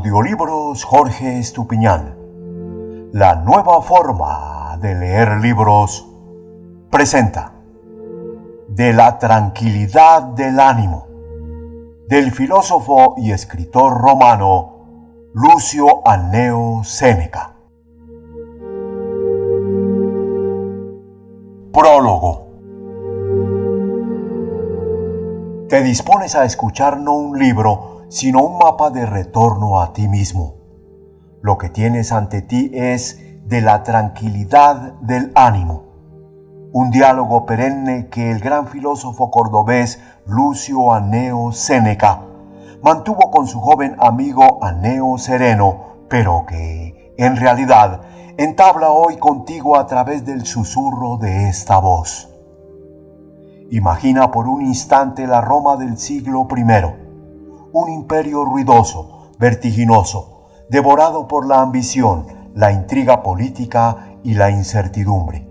Audiolibros Jorge Estupiñán. La nueva forma de leer libros presenta De la tranquilidad del ánimo, del filósofo y escritor romano Lucio Anneo Séneca. Prólogo. Te dispones a escuchar no un libro, sino un mapa de retorno a ti mismo. Lo que tienes ante ti es de la tranquilidad del ánimo, un diálogo perenne que el gran filósofo cordobés Lucio Anneo Séneca mantuvo con su joven amigo Anneo Sereno, pero que, en realidad, entabla hoy contigo a través del susurro de esta voz. Imagina por un instante la Roma del siglo I, un imperio ruidoso, vertiginoso, devorado por la ambición, la intriga política y la incertidumbre.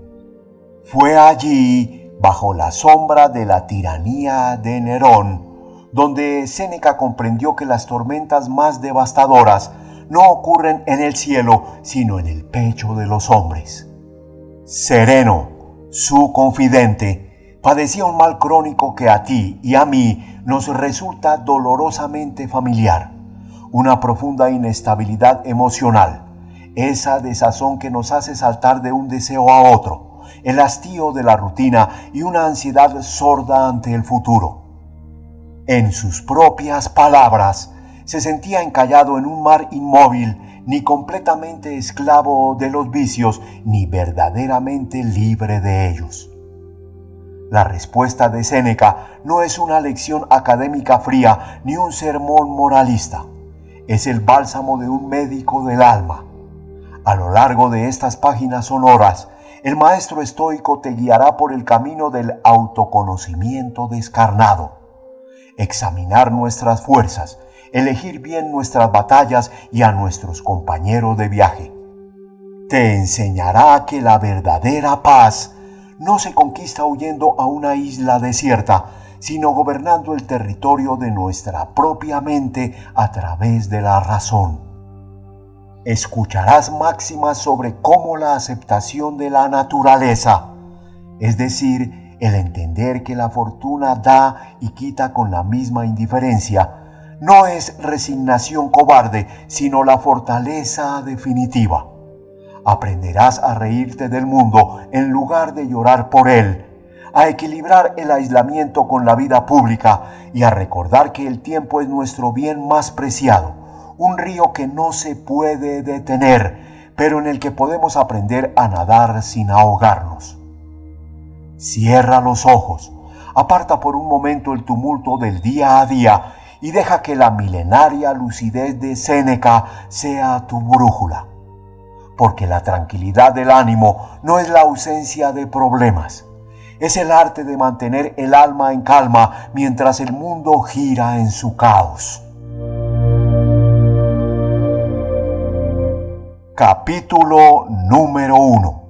Fue allí, bajo la sombra de la tiranía de Nerón, donde Séneca comprendió que las tormentas más devastadoras no ocurren en el cielo, sino en el pecho de los hombres. Sereno, su confidente, padecía un mal crónico que a ti y a mí nos resulta dolorosamente familiar, una profunda inestabilidad emocional, esa desazón que nos hace saltar de un deseo a otro, el hastío de la rutina y una ansiedad sorda ante el futuro. En sus propias palabras, se sentía encallado en un mar inmóvil, ni completamente esclavo de los vicios, ni verdaderamente libre de ellos. La respuesta de Séneca no es una lección académica fría ni un sermón moralista. Es el bálsamo de un médico del alma. A lo largo de estas páginas sonoras, el maestro estoico te guiará por el camino del autoconocimiento descarnado. Examinar nuestras fuerzas, elegir bien nuestras batallas y a nuestros compañeros de viaje. Te enseñará que la verdadera paz no se conquista huyendo a una isla desierta, sino gobernando el territorio de nuestra propia mente a través de la razón. Escucharás máximas sobre cómo la aceptación de la naturaleza, es decir, el entender que la fortuna da y quita con la misma indiferencia, no es resignación cobarde, sino la fortaleza definitiva. Aprenderás a reírte del mundo en lugar de llorar por él, a equilibrar el aislamiento con la vida pública y a recordar que el tiempo es nuestro bien más preciado, un río que no se puede detener, pero en el que podemos aprender a nadar sin ahogarnos. Cierra los ojos, aparta por un momento el tumulto del día a día y deja que la milenaria lucidez de Séneca sea tu brújula. Porque la tranquilidad del ánimo no es la ausencia de problemas. Es el arte de mantener el alma en calma mientras el mundo gira en su caos. Capítulo número 1.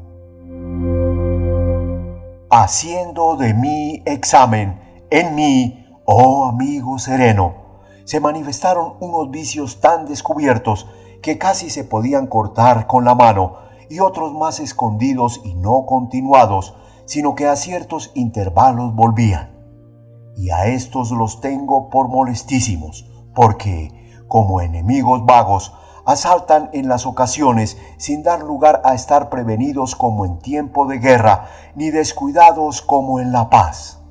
Haciendo de mí examen, en mí, oh amigo sereno, se manifestaron unos vicios tan descubiertos que casi se podían cortar con la mano, y otros más escondidos y no continuados, sino que a ciertos intervalos volvían. Y a estos los tengo por molestísimos, porque, como enemigos vagos, asaltan en las ocasiones sin dar lugar a estar prevenidos como en tiempo de guerra, ni descuidados como en la paz.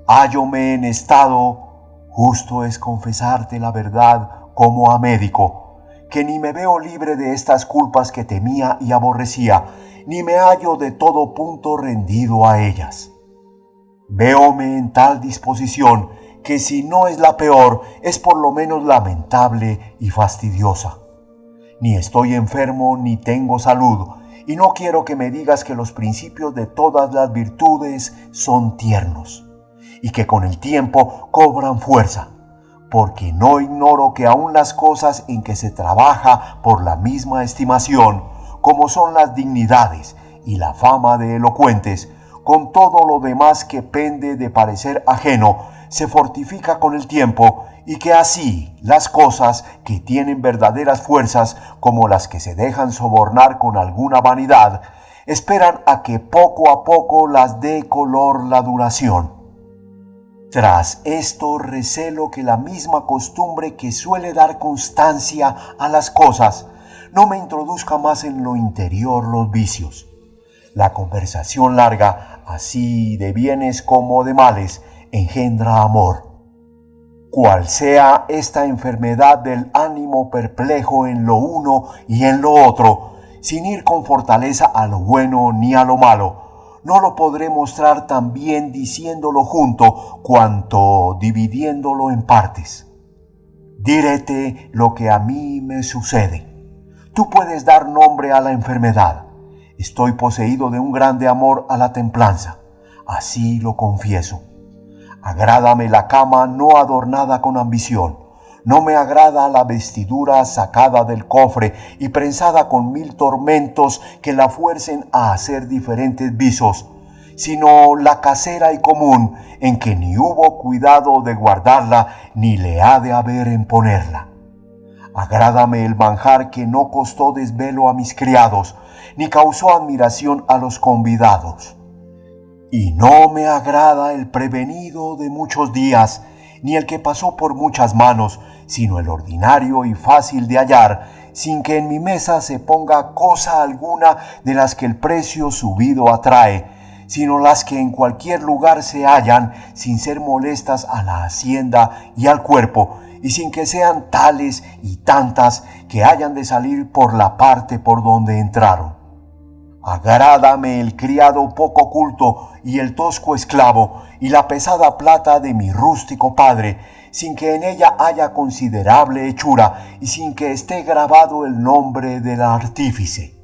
Hállome en estado, justo es confesarte la verdad como a médico, que ni me veo libre de estas culpas que temía y aborrecía, ni me hallo de todo punto rendido a ellas. Véome en tal disposición que si no es la peor, es por lo menos lamentable y fastidiosa. Ni estoy enfermo ni tengo salud, y no quiero que me digas que los principios de todas las virtudes son tiernos, y que con el tiempo cobran fuerza, porque no ignoro que aun las cosas en que se trabaja por la misma estimación, como son las dignidades y la fama de elocuentes, con todo lo demás que pende de parecer ajeno, se fortifica con el tiempo, y que así las cosas que tienen verdaderas fuerzas, como las que se dejan sobornar con alguna vanidad, esperan a que poco a poco las dé color la duración. Tras esto recelo que la misma costumbre que suele dar constancia a las cosas no me introduzca más en lo interior los vicios. La conversación larga, así de bienes como de males, engendra amor. Cual sea esta enfermedad del ánimo perplejo en lo uno y en lo otro, sin ir con fortaleza a lo bueno ni a lo malo, no lo podré mostrar tan bien diciéndolo junto cuanto dividiéndolo en partes. Diréte lo que a mí me sucede. Tú puedes dar nombre a la enfermedad. Estoy poseído de un grande amor a la templanza. Así lo confieso. Agrádame la cama no adornada con ambición. No me agrada la vestidura sacada del cofre y prensada con 1000 tormentos que la fuercen a hacer diferentes visos, sino la casera y común, en que ni hubo cuidado de guardarla, ni le ha de haber en ponerla. Agrádame el manjar que no costó desvelo a mis criados, ni causó admiración a los convidados. Y no me agrada el prevenido de muchos días, ni el que pasó por muchas manos, sino el ordinario y fácil de hallar, sin que en mi mesa se ponga cosa alguna de las que el precio subido atrae, sino las que en cualquier lugar se hallan, sin ser molestas a la hacienda y al cuerpo, y sin que sean tales y tantas que hayan de salir por la parte por donde entraron. Agrádame el criado poco culto y el tosco esclavo, y la pesada plata de mi rústico padre, sin que en ella haya considerable hechura, y sin que esté grabado el nombre del artífice.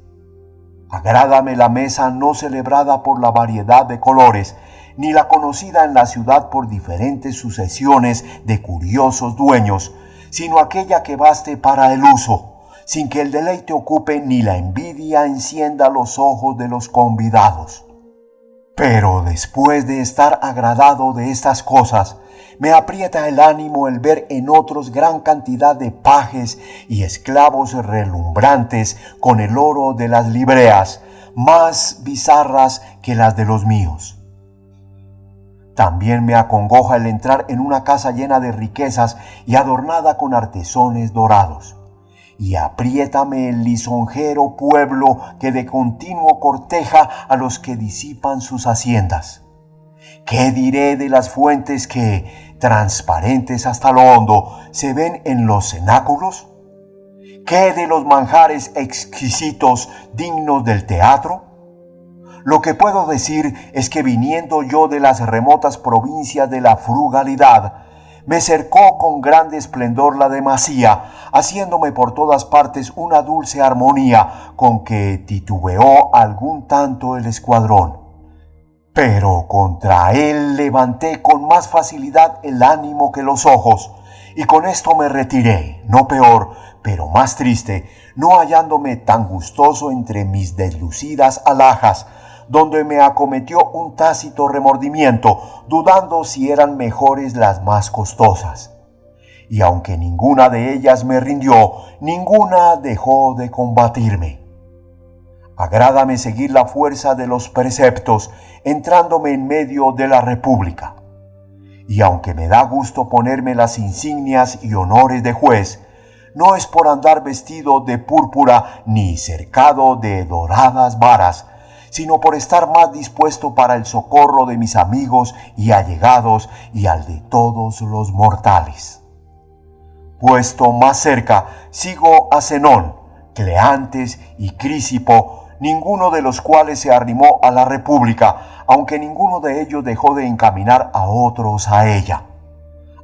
Agrádame la mesa no celebrada por la variedad de colores, ni la conocida en la ciudad por diferentes sucesiones de curiosos dueños, sino aquella que baste para el uso, sin que el deleite ocupe ni la envidia encienda los ojos de los convidados. Pero después de estar agradado de estas cosas, me aprieta el ánimo el ver en otros gran cantidad de pajes y esclavos relumbrantes con el oro de las libreas, más bizarras que las de los míos. También me acongoja el entrar en una casa llena de riquezas y adornada con artesones dorados. Y apriétame el lisonjero pueblo que de continuo corteja a los que disipan sus haciendas. ¿Qué diré de las fuentes que, transparentes hasta lo hondo, se ven en los cenáculos? ¿Qué de los manjares exquisitos dignos del teatro? Lo que puedo decir es que viniendo yo de las remotas provincias de la frugalidad, me cercó con grande esplendor la demasía, haciéndome por todas partes una dulce armonía con que titubeó algún tanto el escuadrón. Pero contra él levanté con más facilidad el ánimo que los ojos, y con esto me retiré, no peor, pero más triste, no hallándome tan gustoso entre mis deslucidas alhajas, donde me acometió un tácito remordimiento, dudando si eran mejores las más costosas. Y aunque ninguna de ellas me rindió, ninguna dejó de combatirme. Agrádame seguir la fuerza de los preceptos, entrándome en medio de la república. Y aunque me da gusto ponerme las insignias y honores de juez, no es por andar vestido de púrpura ni cercado de doradas varas, sino por estar más dispuesto para el socorro de mis amigos y allegados y al de todos los mortales. Puesto más cerca, sigo a Zenón, Cleantes y Crisipo, ninguno de los cuales se arrimó a la república, aunque ninguno de ellos dejó de encaminar a otros a ella,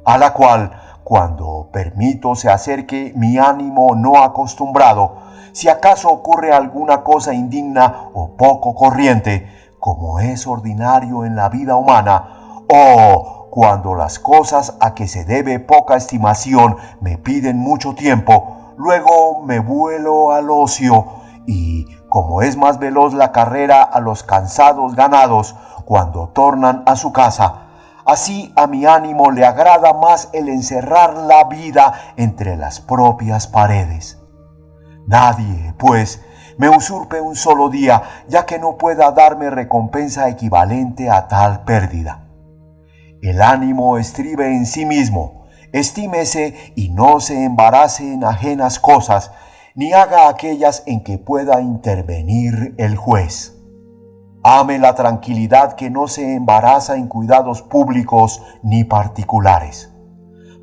a la cual, cuando permito se acerque mi ánimo no acostumbrado, si acaso ocurre alguna cosa indigna o poco corriente, como es ordinario en la vida humana, o cuando las cosas a que se debe poca estimación me piden mucho tiempo, luego me vuelo al ocio y, como es más veloz la carrera a los cansados ganados, cuando tornan a su casa. Así a mi ánimo le agrada más el encerrar la vida entre las propias paredes. Nadie, pues, me usurpe un solo día, ya que no pueda darme recompensa equivalente a tal pérdida. El ánimo estribe en sí mismo, estímese y no se embarace en ajenas cosas, ni haga aquellas en que pueda intervenir el juez. Ame la tranquilidad que no se embaraza en cuidados públicos ni particulares.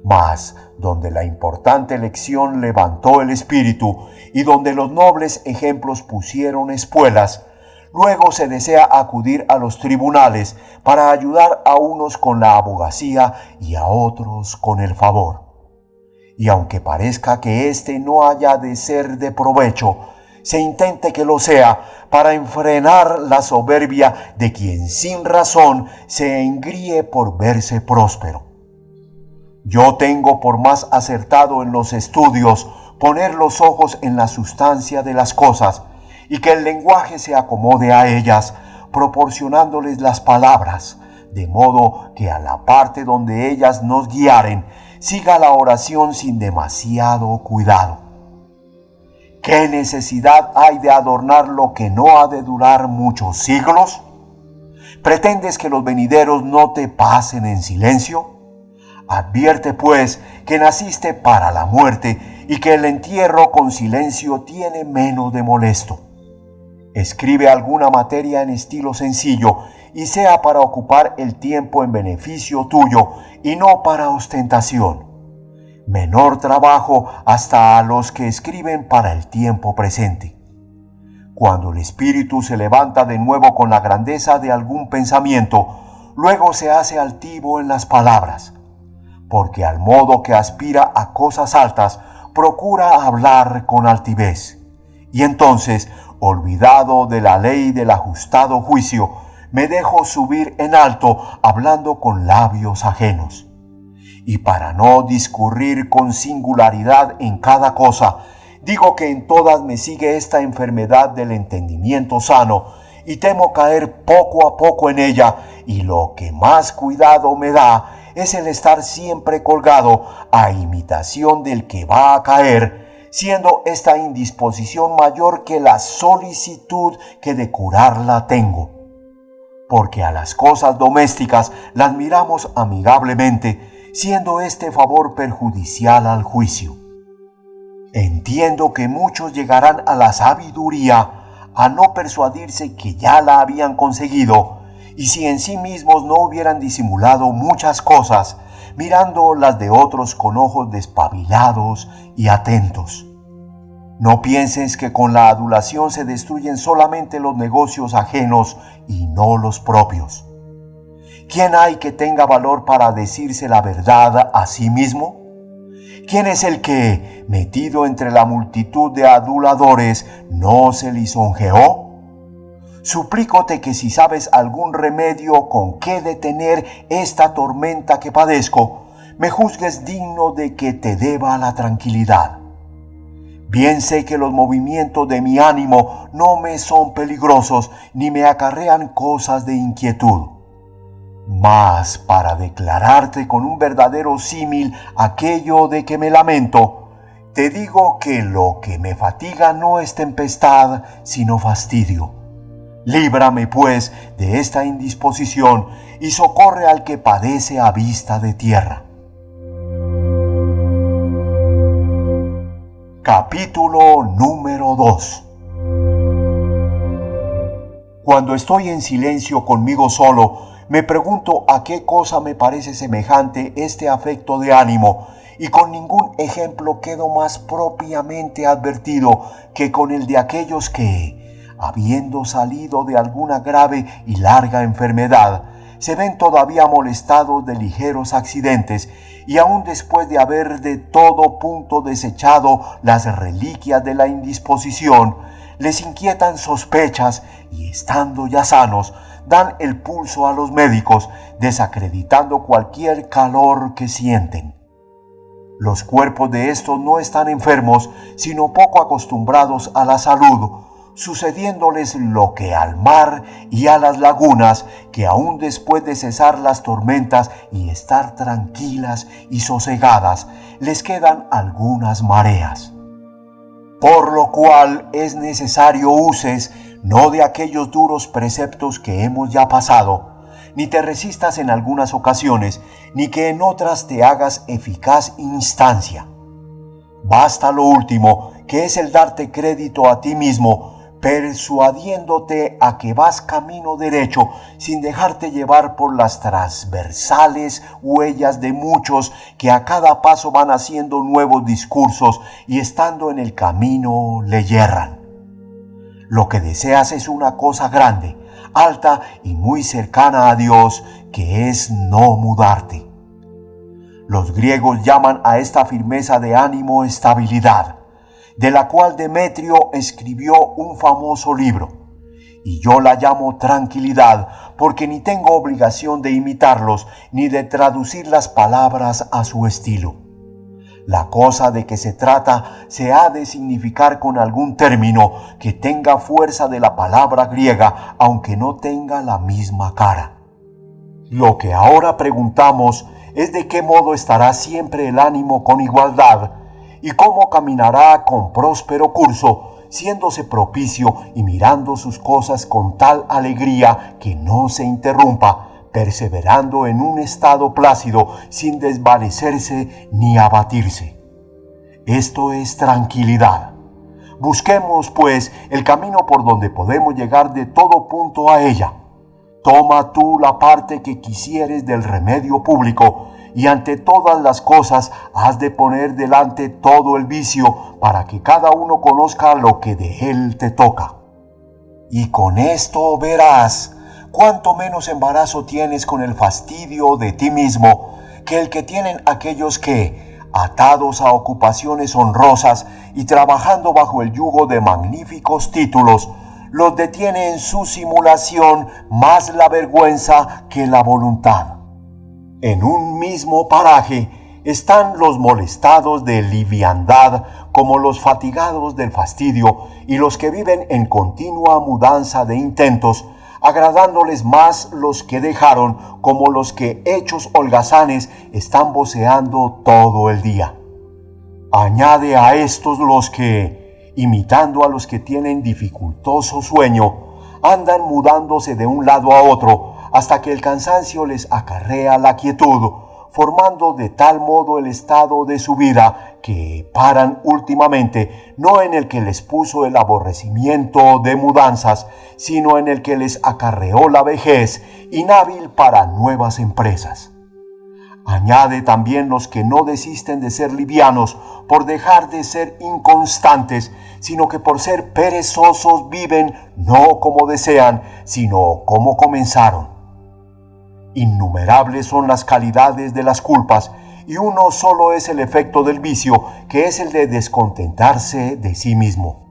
Mas, donde la importante elección levantó el espíritu y donde los nobles ejemplos pusieron espuelas, luego se desea acudir a los tribunales para ayudar a unos con la abogacía y a otros con el favor. Y aunque parezca que éste no haya de ser de provecho, se intente que lo sea para enfrenar la soberbia de quien sin razón se engríe por verse próspero. Yo tengo por más acertado en los estudios poner los ojos en la sustancia de las cosas y que el lenguaje se acomode a ellas, proporcionándoles las palabras, de modo que a la parte donde ellas nos guiaren, siga la oración sin demasiado cuidado. ¿Qué necesidad hay de adornar lo que no ha de durar muchos siglos? ¿Pretendes que los venideros no te pasen en silencio? Advierte, pues, que naciste para la muerte y que el entierro con silencio tiene menos de molesto. Escribe alguna materia en estilo sencillo y sea para ocupar el tiempo en beneficio tuyo y no para ostentación. Menor trabajo hasta a los que escriben para el tiempo presente. Cuando el espíritu se levanta de nuevo con la grandeza de algún pensamiento, luego se hace altivo en las palabras, porque al modo que aspira a cosas altas, procura hablar con altivez. Y entonces, olvidado de la ley del ajustado juicio, me dejo subir en alto hablando con labios ajenos. Y para no discurrir con singularidad en cada cosa, digo que en todas me sigue esta enfermedad del entendimiento sano, y temo caer poco a poco en ella, y lo que más cuidado me da es el estar siempre colgado a imitación del que va a caer, siendo esta indisposición mayor que la solicitud que de curarla tengo. Porque a las cosas domésticas las miramos amigablemente, siendo este favor perjudicial al juicio. Entiendo que muchos llegarán a la sabiduría a no persuadirse que ya la habían conseguido, y si en sí mismos no hubieran disimulado muchas cosas, mirando las de otros con ojos despabilados y atentos. No pienses que con la adulación se destruyen solamente los negocios ajenos y no los propios. ¿Quién hay que tenga valor para decirse la verdad a sí mismo? ¿Quién es el que, metido entre la multitud de aduladores, no se lisonjeó? Suplícote que si sabes algún remedio con que detener esta tormenta que padezco, me juzgues digno de que te deba la tranquilidad. Bien sé que los movimientos de mi ánimo no me son peligrosos ni me acarrean cosas de inquietud. Mas para declararte con un verdadero símil aquello de que me lamento, te digo que lo que me fatiga no es tempestad, sino fastidio. Líbrame, pues, de esta indisposición y socorre al que padece a vista de tierra. Capítulo número 2. Cuando estoy en silencio conmigo solo, me pregunto a qué cosa me parece semejante este afecto de ánimo, y con ningún ejemplo quedo más propiamente advertido que con el de aquellos que, habiendo salido de alguna grave y larga enfermedad, se ven todavía molestados de ligeros accidentes, y aun después de haber de todo punto desechado las reliquias de la indisposición, les inquietan sospechas y, estando ya sanos, dan el pulso a los médicos, desacreditando cualquier calor que sienten. Los cuerpos de estos no están enfermos, sino poco acostumbrados a la salud, sucediéndoles lo que al mar y a las lagunas, que aún después de cesar las tormentas y estar tranquilas y sosegadas, les quedan algunas mareas. Por lo cual es necesario uses no de aquellos duros preceptos que hemos ya pasado, ni te resistas en algunas ocasiones, ni que en otras te hagas eficaz instancia. Basta lo último, que es el darte crédito a ti mismo, persuadiéndote a que vas camino derecho, sin dejarte llevar por las transversales huellas de muchos que a cada paso van haciendo nuevos discursos y estando en el camino le yerran. Lo que deseas es una cosa grande, alta y muy cercana a Dios, que es no mudarte. Los griegos llaman a esta firmeza de ánimo estabilidad, de la cual Demetrio escribió un famoso libro, y yo la llamo tranquilidad, porque ni tengo obligación de imitarlos, ni de traducir las palabras a su estilo. La cosa de que se trata se ha de significar con algún término que tenga fuerza de la palabra griega, aunque no tenga la misma cara. Lo que ahora preguntamos es de qué modo estará siempre el ánimo con igualdad, y cómo caminará con próspero curso, siéndose propicio y mirando sus cosas con tal alegría que no se interrumpa, perseverando en un estado plácido, sin desvanecerse ni abatirse. Esto es tranquilidad. Busquemos, pues, el camino por donde podemos llegar de todo punto a ella. Toma tú la parte que quisieres del remedio público, y ante todas las cosas has de poner delante todo el vicio, para que cada uno conozca lo que de él te toca. Y con esto verás cuánto menos embarazo tienes con el fastidio de ti mismo que el que tienen aquellos que, atados a ocupaciones honrosas y trabajando bajo el yugo de magníficos títulos, los detiene en su simulación más la vergüenza que la voluntad. En un mismo paraje están los molestados de liviandad como los fatigados del fastidio y los que viven en continua mudanza de intentos, agradándoles más los que dejaron como los que hechos holgazanes están voceando todo el día. Añade a estos los que, imitando a los que tienen dificultoso sueño, andan mudándose de un lado a otro hasta que el cansancio les acarrea la quietud, formando de tal modo el estado de su vida que paran últimamente no en el que les puso el aborrecimiento de mudanzas, sino en el que les acarreó la vejez, inhábil para nuevas empresas. Añade también los que no desisten de ser livianos por dejar de ser inconstantes, sino que por ser perezosos viven no como desean, sino como comenzaron. Innumerables son las calidades de las culpas, y uno solo es el efecto del vicio, que es el de descontentarse de sí mismo.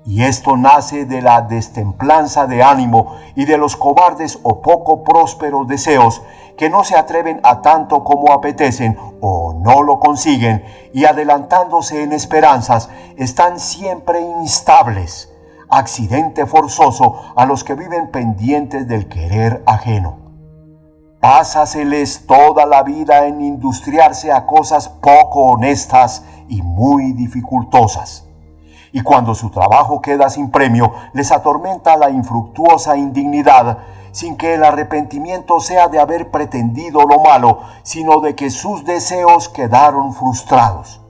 Y esto nace de la destemplanza de ánimo y de los cobardes o poco prósperos deseos, que no se atreven a tanto como apetecen o no lo consiguen, y adelantándose en esperanzas, están siempre instables, accidente forzoso a los que viven pendientes del querer ajeno. Pásaseles toda la vida en industriarse a cosas poco honestas y muy dificultosas. Y cuando su trabajo queda sin premio, les atormenta la infructuosa indignidad, sin que el arrepentimiento sea de haber pretendido lo malo, sino de que sus deseos quedaron frustrados.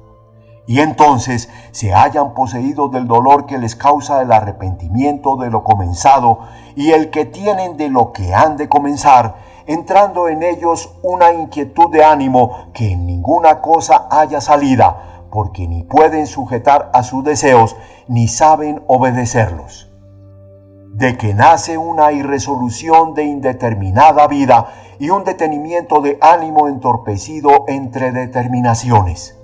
Y entonces se hallan poseídos del dolor que les causa el arrepentimiento de lo comenzado y el que tienen de lo que han de comenzar, entrando en ellos una inquietud de ánimo que en ninguna cosa haya salida, porque ni pueden sujetar a sus deseos, ni saben obedecerlos. De que nace una irresolución de indeterminada vida y un detenimiento de ánimo entorpecido entre determinaciones.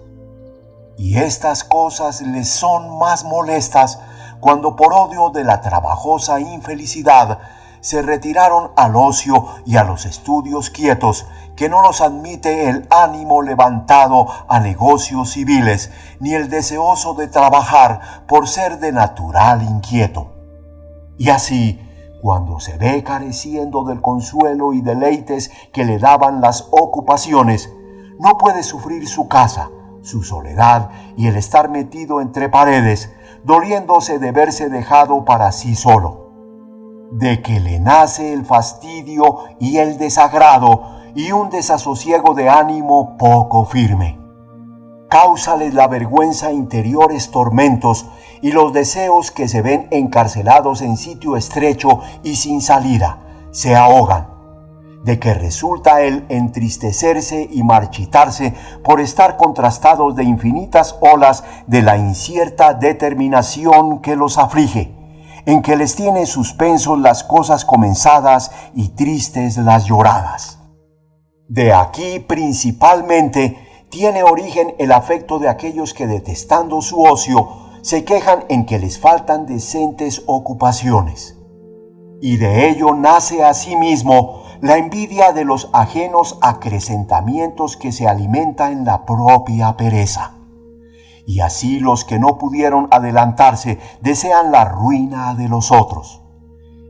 Y estas cosas les son más molestas cuando por odio de la trabajosa infelicidad se retiraron al ocio y a los estudios quietos, que no los admite el ánimo levantado a negocios civiles, ni el deseoso de trabajar por ser de natural inquieto. Y así, cuando se ve careciendo del consuelo y deleites que le daban las ocupaciones, no puede sufrir su casa, su soledad y el estar metido entre paredes, doliéndose de verse dejado para sí solo, de que le nace el fastidio y el desagrado y un desasosiego de ánimo poco firme. Cáusales la vergüenza interiores tormentos y los deseos que se ven encarcelados en sitio estrecho y sin salida, se ahogan, de que resulta el entristecerse y marchitarse por estar contrastados de infinitas olas de la incierta determinación que los aflige, en que les tiene suspensos las cosas comenzadas y tristes las lloradas. De aquí principalmente tiene origen el afecto de aquellos que, detestando su ocio, se quejan en que les faltan decentes ocupaciones. Y de ello nace asimismo la envidia de los ajenos acrecentamientos que se alimenta en la propia pereza. Y así los que no pudieron adelantarse desean la ruina de los otros.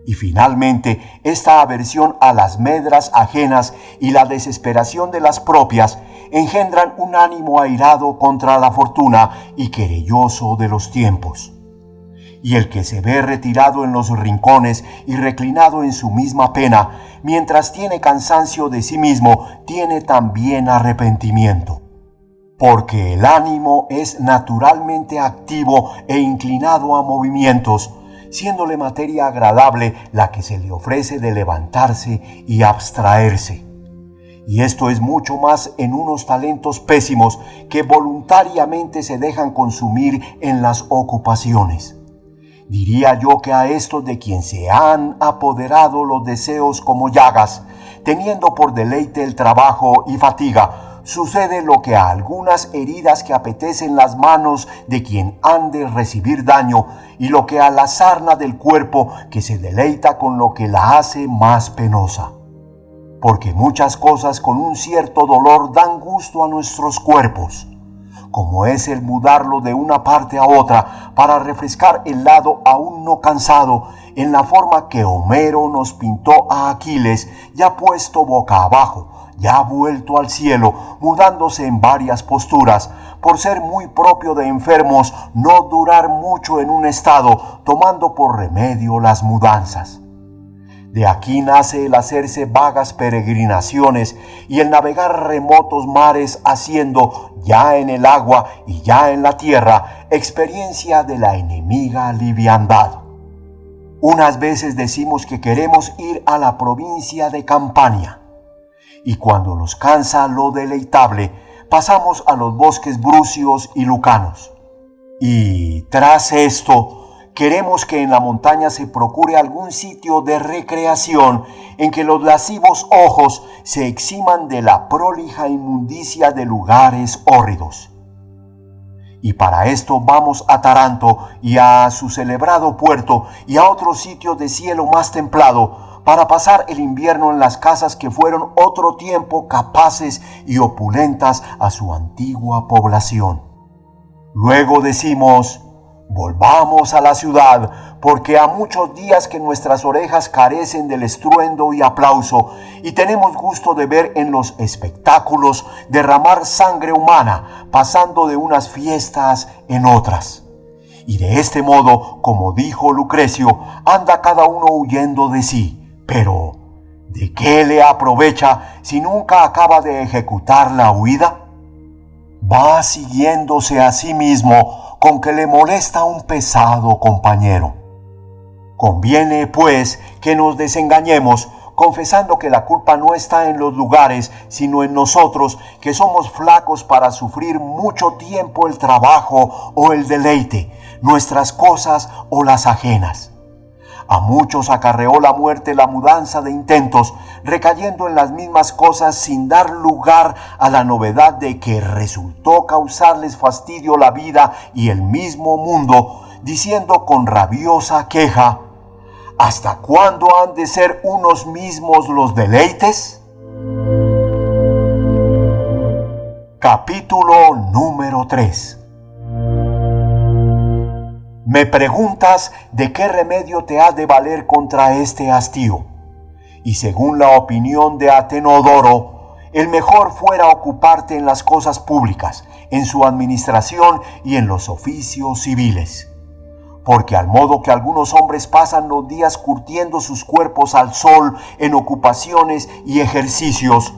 Y finalmente, esta aversión a las medras ajenas y la desesperación de las propias engendran un ánimo airado contra la fortuna y querelloso de los tiempos. Y el que se ve retirado en los rincones y reclinado en su misma pena, mientras tiene cansancio de sí mismo, tiene también arrepentimiento. Porque el ánimo es naturalmente activo e inclinado a movimientos, siéndole materia agradable la que se le ofrece de levantarse y abstraerse. Y esto es mucho más en unos talentos pésimos que voluntariamente se dejan consumir en las ocupaciones. Diría yo que a estos de quien se han apoderado los deseos como llagas, teniendo por deleite el trabajo y fatiga, sucede lo que a algunas heridas que apetecen las manos de quien han de recibir daño, y lo que a la sarna del cuerpo que se deleita con lo que la hace más penosa. Porque muchas cosas con un cierto dolor dan gusto a nuestros cuerpos, como es el mudarlo de una parte a otra para refrescar el lado aún no cansado, en la forma que Homero nos pintó a Aquiles, ya puesto boca abajo, ya vuelto al cielo, mudándose en varias posturas, por ser muy propio de enfermos no durar mucho en un estado, tomando por remedio las mudanzas. De aquí nace el hacerse vagas peregrinaciones y el navegar remotos mares, haciendo, ya en el agua y ya en la tierra, experiencia de la enemiga liviandad. Unas veces decimos que queremos ir a la provincia de Campania, y cuando nos cansa lo deleitable, pasamos a los bosques brucios y lucanos. Y tras esto, queremos que en la montaña se procure algún sitio de recreación en que los lascivos ojos se eximan de la prolija inmundicia de lugares hórridos. Y para esto vamos a Taranto y a su celebrado puerto y a otro sitio de cielo más templado, para pasar el invierno en las casas que fueron otro tiempo capaces y opulentas a su antigua población. Luego decimos: volvamos a la ciudad, porque a muchos días que nuestras orejas carecen del estruendo y aplauso, y tenemos gusto de ver en los espectáculos derramar sangre humana, pasando de unas fiestas en otras. Y de este modo, como dijo Lucrecio, anda cada uno huyendo de sí. Pero, ¿de qué le aprovecha si nunca acaba de ejecutar la huida? Va siguiéndose a sí mismo con que le molesta un pesado compañero. Conviene, pues, que nos desengañemos, confesando que la culpa no está en los lugares, sino en nosotros, que somos flacos para sufrir mucho tiempo el trabajo o el deleite, nuestras cosas o las ajenas. A muchos acarreó la muerte la mudanza de intentos, recayendo en las mismas cosas sin dar lugar a la novedad de que resultó causarles fastidio la vida y el mismo mundo, diciendo con rabiosa queja: ¿hasta cuándo han de ser unos mismos los deleites? Capítulo número 3. Me preguntas de qué remedio te has de valer contra este hastío. Y según la opinión de Atenodoro, el mejor fuera ocuparte en las cosas públicas, en su administración y en los oficios civiles. Porque al modo que algunos hombres pasan los días curtiendo sus cuerpos al sol en ocupaciones y ejercicios,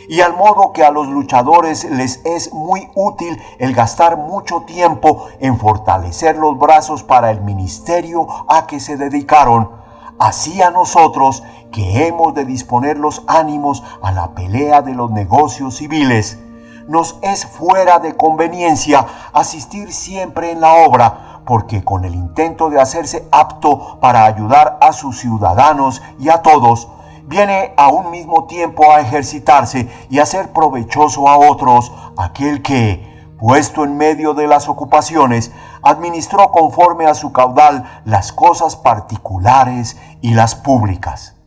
y al modo que a los luchadores les es muy útil el gastar mucho tiempo en fortalecer los brazos para el ministerio a que se dedicaron, así a nosotros, que hemos de disponer los ánimos a la pelea de los negocios civiles, nos es fuera de conveniencia asistir siempre en la obra, porque con el intento de hacerse apto para ayudar a sus ciudadanos y a todos, viene a un mismo tiempo a ejercitarse y a ser provechoso a otros aquel que, puesto en medio de las ocupaciones, administró conforme a su caudal las cosas particulares y las públicas.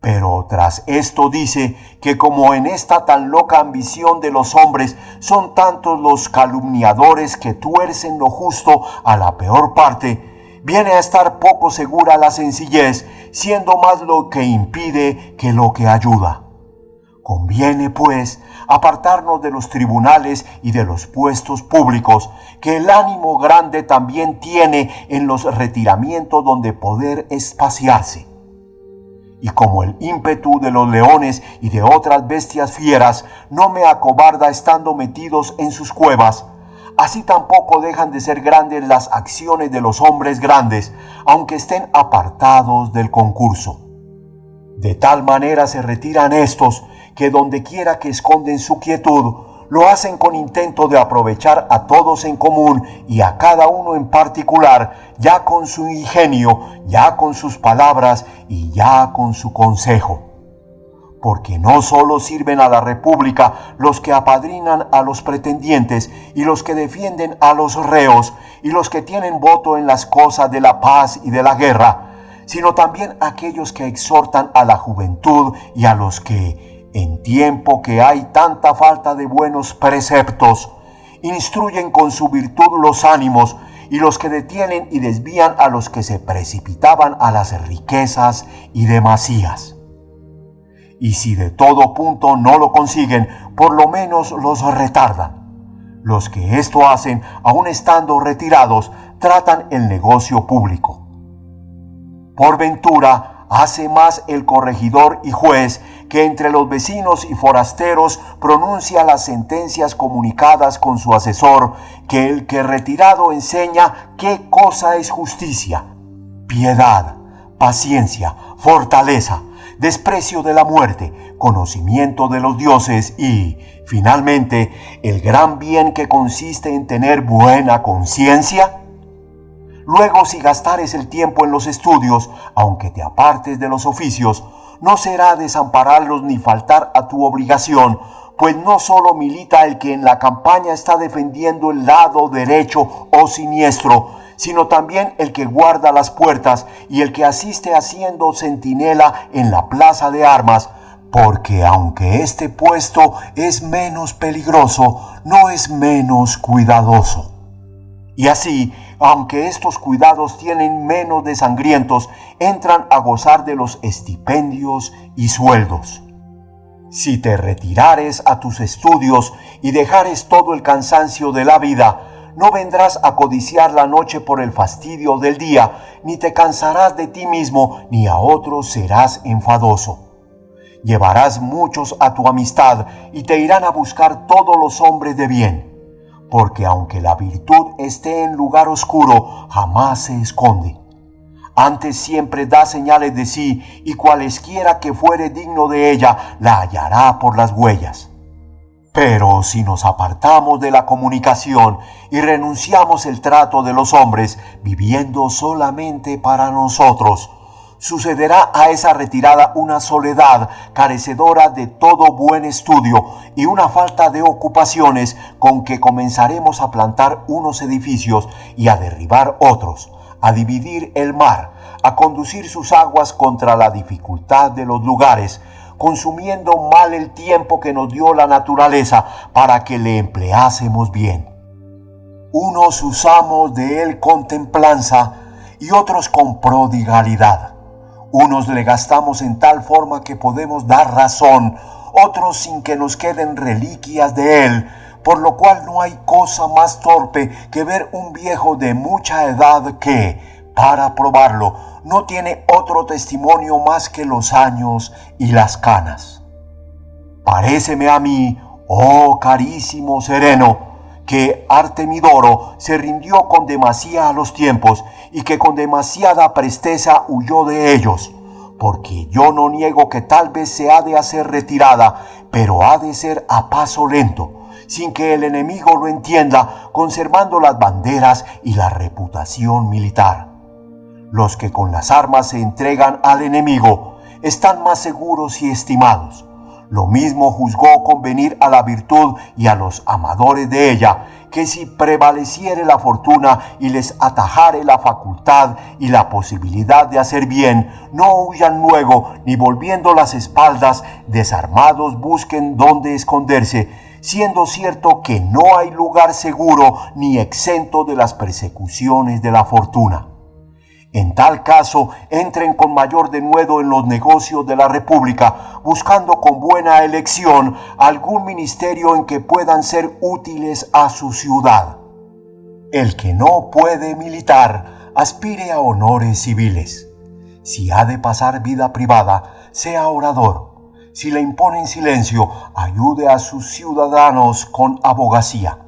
Pero tras esto dice que como en esta tan loca ambición de los hombres son tantos los calumniadores que tuercen lo justo a la peor parte, viene a estar poco segura la sencillez, siendo más lo que impide que lo que ayuda. Conviene, pues, apartarnos de los tribunales y de los puestos públicos, que el ánimo grande también tiene en los retiramientos donde poder espaciarse. Y como el ímpetu de los leones y de otras bestias fieras no me acobarda estando metidos en sus cuevas, así tampoco dejan de ser grandes las acciones de los hombres grandes, aunque estén apartados del concurso. De tal manera se retiran estos, que donde quiera que esconden su quietud, lo hacen con intento de aprovechar a todos en común y a cada uno en particular, ya con su ingenio, ya con sus palabras y ya con su consejo. Porque no solo sirven a la República los que apadrinan a los pretendientes y los que defienden a los reos y los que tienen voto en las cosas de la paz y de la guerra, sino también aquellos que exhortan a la juventud y a los que, en tiempo que hay tanta falta de buenos preceptos, instruyen con su virtud los ánimos y los que detienen y desvían a los que se precipitaban a las riquezas y demasías. Y si de todo punto no lo consiguen, por lo menos los retardan. Los que esto hacen, aun estando retirados, tratan el negocio público. Por ventura, hace más el corregidor y juez, que entre los vecinos y forasteros pronuncia las sentencias comunicadas con su asesor, que el que retirado enseña qué cosa es justicia, piedad, paciencia, fortaleza, desprecio de la muerte, conocimiento de los dioses y, finalmente, el gran bien que consiste en tener buena conciencia. Luego, si gastares el tiempo en los estudios, aunque te apartes de los oficios, no será desampararlos ni faltar a tu obligación, pues no solo milita el que en la campaña está defendiendo el lado derecho o siniestro, sino también el que guarda las puertas y el que asiste haciendo centinela en la plaza de armas, porque aunque este puesto es menos peligroso, no es menos cuidadoso. Y así, aunque estos cuidados tienen menos de sangrientos, entran a gozar de los estipendios y sueldos. Si te retirares a tus estudios y dejares todo el cansancio de la vida, no vendrás a codiciar la noche por el fastidio del día, ni te cansarás de ti mismo, ni a otros serás enfadoso. Llevarás muchos a tu amistad y te irán a buscar todos los hombres de bien, porque aunque la virtud esté en lugar oscuro, jamás se esconde. Antes siempre da señales de sí, y cualesquiera que fuere digno de ella, la hallará por las huellas. Pero si nos apartamos de la comunicación y renunciamos el trato de los hombres, viviendo solamente para nosotros, sucederá a esa retirada una soledad carecedora de todo buen estudio y una falta de ocupaciones con que comenzaremos a plantar unos edificios y a derribar otros, a dividir el mar, a conducir sus aguas contra la dificultad de los lugares, consumiendo mal el tiempo que nos dio la naturaleza para que le empleásemos bien. Unos usamos de él con templanza y otros con prodigalidad. Unos le gastamos en tal forma que podemos dar razón, otros sin que nos queden reliquias de él, por lo cual no hay cosa más torpe que ver un viejo de mucha edad que, para probarlo, no tiene otro testimonio más que los años y las canas. Paréceme a mí, oh carísimo sereno, que Artemidoro se rindió con demasía a los tiempos y que con demasiada presteza huyó de ellos, porque yo no niego que tal vez se ha de hacer retirada, pero ha de ser a paso lento, sin que el enemigo lo entienda, conservando las banderas y la reputación militar. Los que con las armas se entregan al enemigo están más seguros y estimados. Lo mismo juzgó convenir a la virtud y a los amadores de ella, que si prevaleciere la fortuna y les atajare la facultad y la posibilidad de hacer bien, no huyan luego, ni volviendo las espaldas, desarmados busquen dónde esconderse, siendo cierto que no hay lugar seguro ni exento de las persecuciones de la fortuna. En tal caso, entren con mayor denuedo en los negocios de la República, buscando con buena elección algún ministerio en que puedan ser útiles a su ciudad. El que no puede militar, aspire a honores civiles. Si ha de pasar vida privada, sea orador. Si le imponen silencio, ayude a sus ciudadanos con abogacía.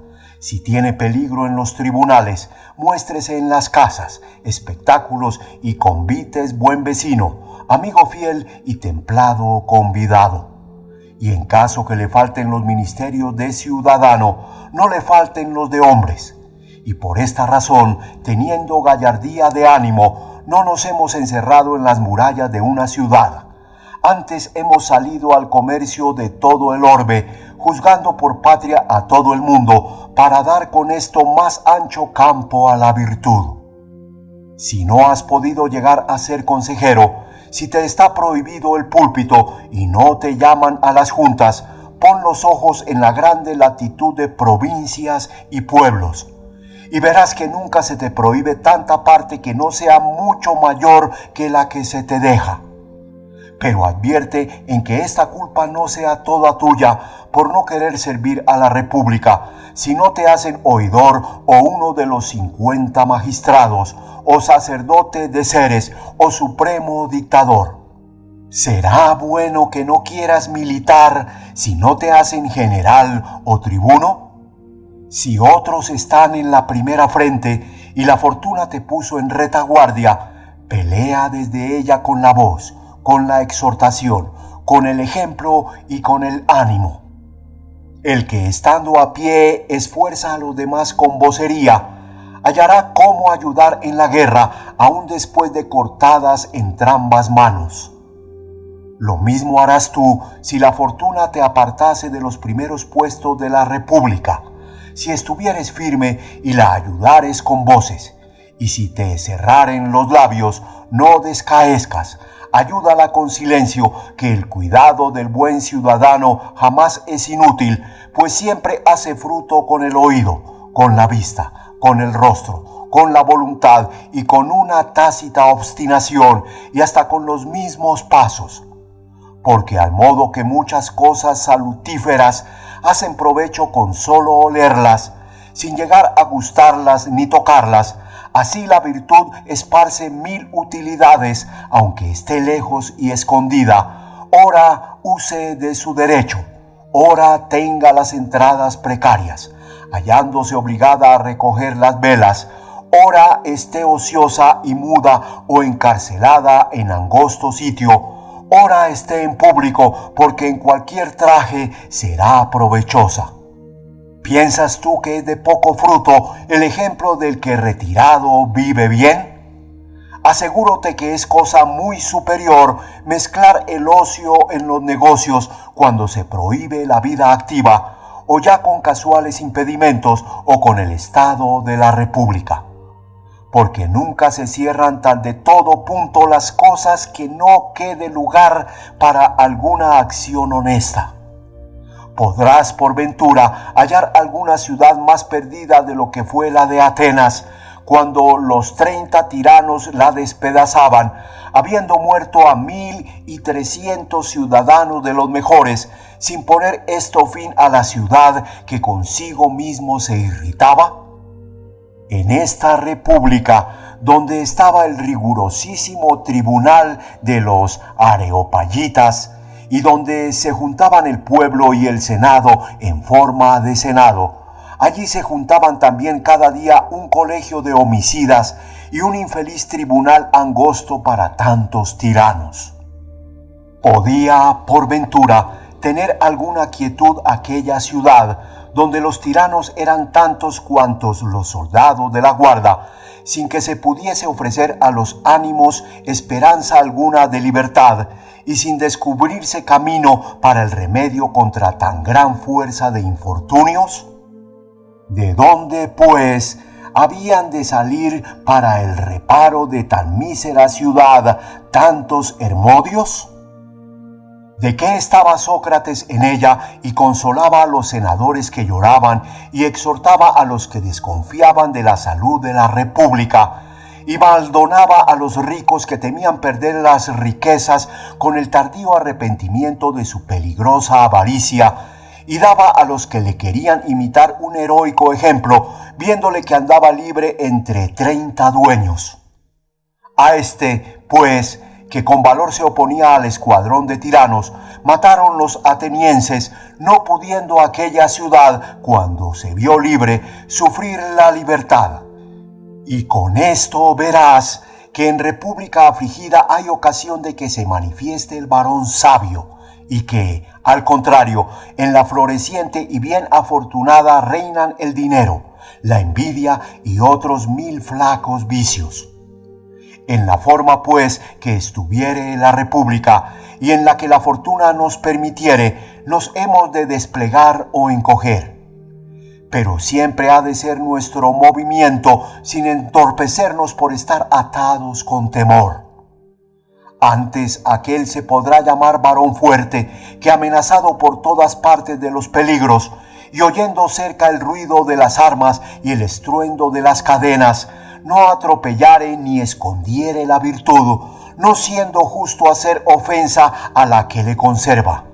Si tiene peligro en los tribunales, muéstrese en las casas, espectáculos y convites buen vecino, amigo fiel y templado convidado. Y en caso que le falten los ministerios de ciudadano, no le falten los de hombres. Y por esta razón, teniendo gallardía de ánimo, no nos hemos encerrado en las murallas de una ciudad. Antes hemos salido al comercio de todo el orbe, juzgando por patria a todo el mundo, para dar con esto más ancho campo a la virtud. Si no has podido llegar a ser consejero, si te está prohibido el púlpito y no te llaman a las juntas, pon los ojos en la grande latitud de provincias y pueblos, y verás que nunca se te prohíbe tanta parte que no sea mucho mayor que la que se te deja. Pero advierte en que esta culpa no sea toda tuya por no querer servir a la República, si no te hacen oidor o uno de los 50 magistrados, o sacerdote de seres, o supremo dictador. ¿Será bueno que no quieras militar si no te hacen general o tribuno? Si otros están en la primera frente y la fortuna te puso en retaguardia, pelea desde ella con la voz, con la exhortación, con el ejemplo y con el ánimo. El que estando a pie esfuerza a los demás con vocería, hallará cómo ayudar en la guerra, aun después de cortadas entrambas manos. Lo mismo harás tú si la fortuna te apartase de los primeros puestos de la República, si estuvieres firme y la ayudares con voces, y si te cerraren los labios, no descaezcas. Ayúdala con silencio, que el cuidado del buen ciudadano jamás es inútil, pues siempre hace fruto con el oído, con la vista, con el rostro, con la voluntad y con una tácita obstinación y hasta con los mismos pasos. Porque al modo que muchas cosas salutíferas hacen provecho con solo olerlas, sin llegar a gustarlas ni tocarlas, así la virtud esparce 1000 utilidades, aunque esté lejos y escondida. Ora use de su derecho, ora tenga las entradas precarias, hallándose obligada a recoger las velas, ora esté ociosa y muda o encarcelada en angosto sitio, ora esté en público, porque en cualquier traje será provechosa. ¿Piensas tú que es de poco fruto el ejemplo del que retirado vive bien? Asegúrote que es cosa muy superior mezclar el ocio en los negocios cuando se prohíbe la vida activa, o ya con casuales impedimentos o con el estado de la República. Porque nunca se cierran tan de todo punto las cosas que no quede lugar para alguna acción honesta. ¿Podrás por ventura hallar alguna ciudad más perdida de lo que fue la de Atenas, cuando los 30 tiranos la despedazaban, habiendo muerto a 1,300 ciudadanos de los mejores, sin poner esto fin a la ciudad que consigo mismo se irritaba? En esta república, donde estaba el rigurosísimo tribunal de los areopagitas, y donde se juntaban el pueblo y el senado en forma de senado, allí se juntaban también cada día un colegio de homicidas y un infeliz tribunal angosto para tantos tiranos. ¿Podía, por ventura, tener alguna quietud aquella ciudad, donde los tiranos eran tantos cuantos los soldados de la guarda, sin que se pudiese ofrecer a los ánimos esperanza alguna de libertad, y sin descubrirse camino para el remedio contra tan gran fuerza de infortunios? ¿De dónde, pues, habían de salir para el reparo de tan mísera ciudad tantos Hermodios? ¿De qué estaba Sócrates en ella y consolaba a los senadores que lloraban y exhortaba a los que desconfiaban de la salud de la república, y baldonaba a los ricos que temían perder las riquezas con el tardío arrepentimiento de su peligrosa avaricia, y daba a los que le querían imitar un heroico ejemplo, viéndole que andaba libre entre 30 dueños? A este, pues, que con valor se oponía al escuadrón de tiranos, mataron los atenienses, no pudiendo aquella ciudad, cuando se vio libre, sufrir la libertad. Y con esto verás que en república afligida hay ocasión de que se manifieste el varón sabio, y que, al contrario, en la floreciente y bien afortunada reinan el dinero, la envidia y otros 1000 flacos vicios. En la forma, pues, que estuviere la república, y en la que la fortuna nos permitiere, nos hemos de desplegar o encoger. Pero siempre ha de ser nuestro movimiento sin entorpecernos por estar atados con temor. Antes aquel se podrá llamar varón fuerte, que amenazado por todas partes de los peligros, y oyendo cerca el ruido de las armas y el estruendo de las cadenas, no atropellare ni escondiere la virtud, no siendo justo hacer ofensa a la que le conserva.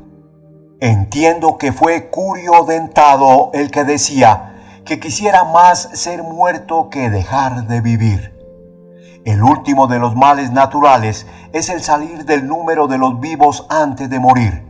Entiendo que fue Curio Dentado el que decía que quisiera más ser muerto que dejar de vivir. El último de los males naturales es el salir del número de los vivos antes de morir.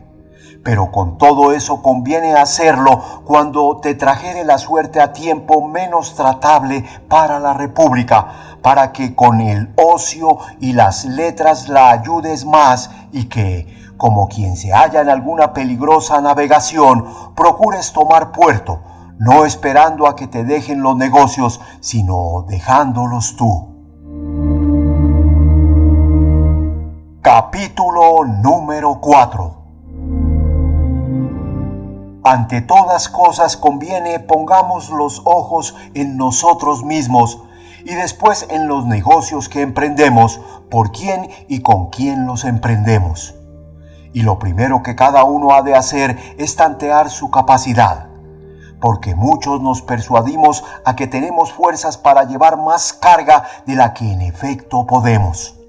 Pero con todo eso conviene hacerlo cuando te trajere la suerte a tiempo menos tratable para la república, para que con el ocio y las letras la ayudes más, y que, como quien se halla en alguna peligrosa navegación, procures tomar puerto, no esperando a que te dejen los negocios, sino dejándolos tú. Capítulo número 4. Ante todas cosas conviene pongamos los ojos en nosotros mismos y después en los negocios que emprendemos, por quién y con quién los emprendemos. Y lo primero que cada uno ha de hacer es tantear su capacidad, porque muchos nos persuadimos a que tenemos fuerzas para llevar más carga de la que en efecto podemos.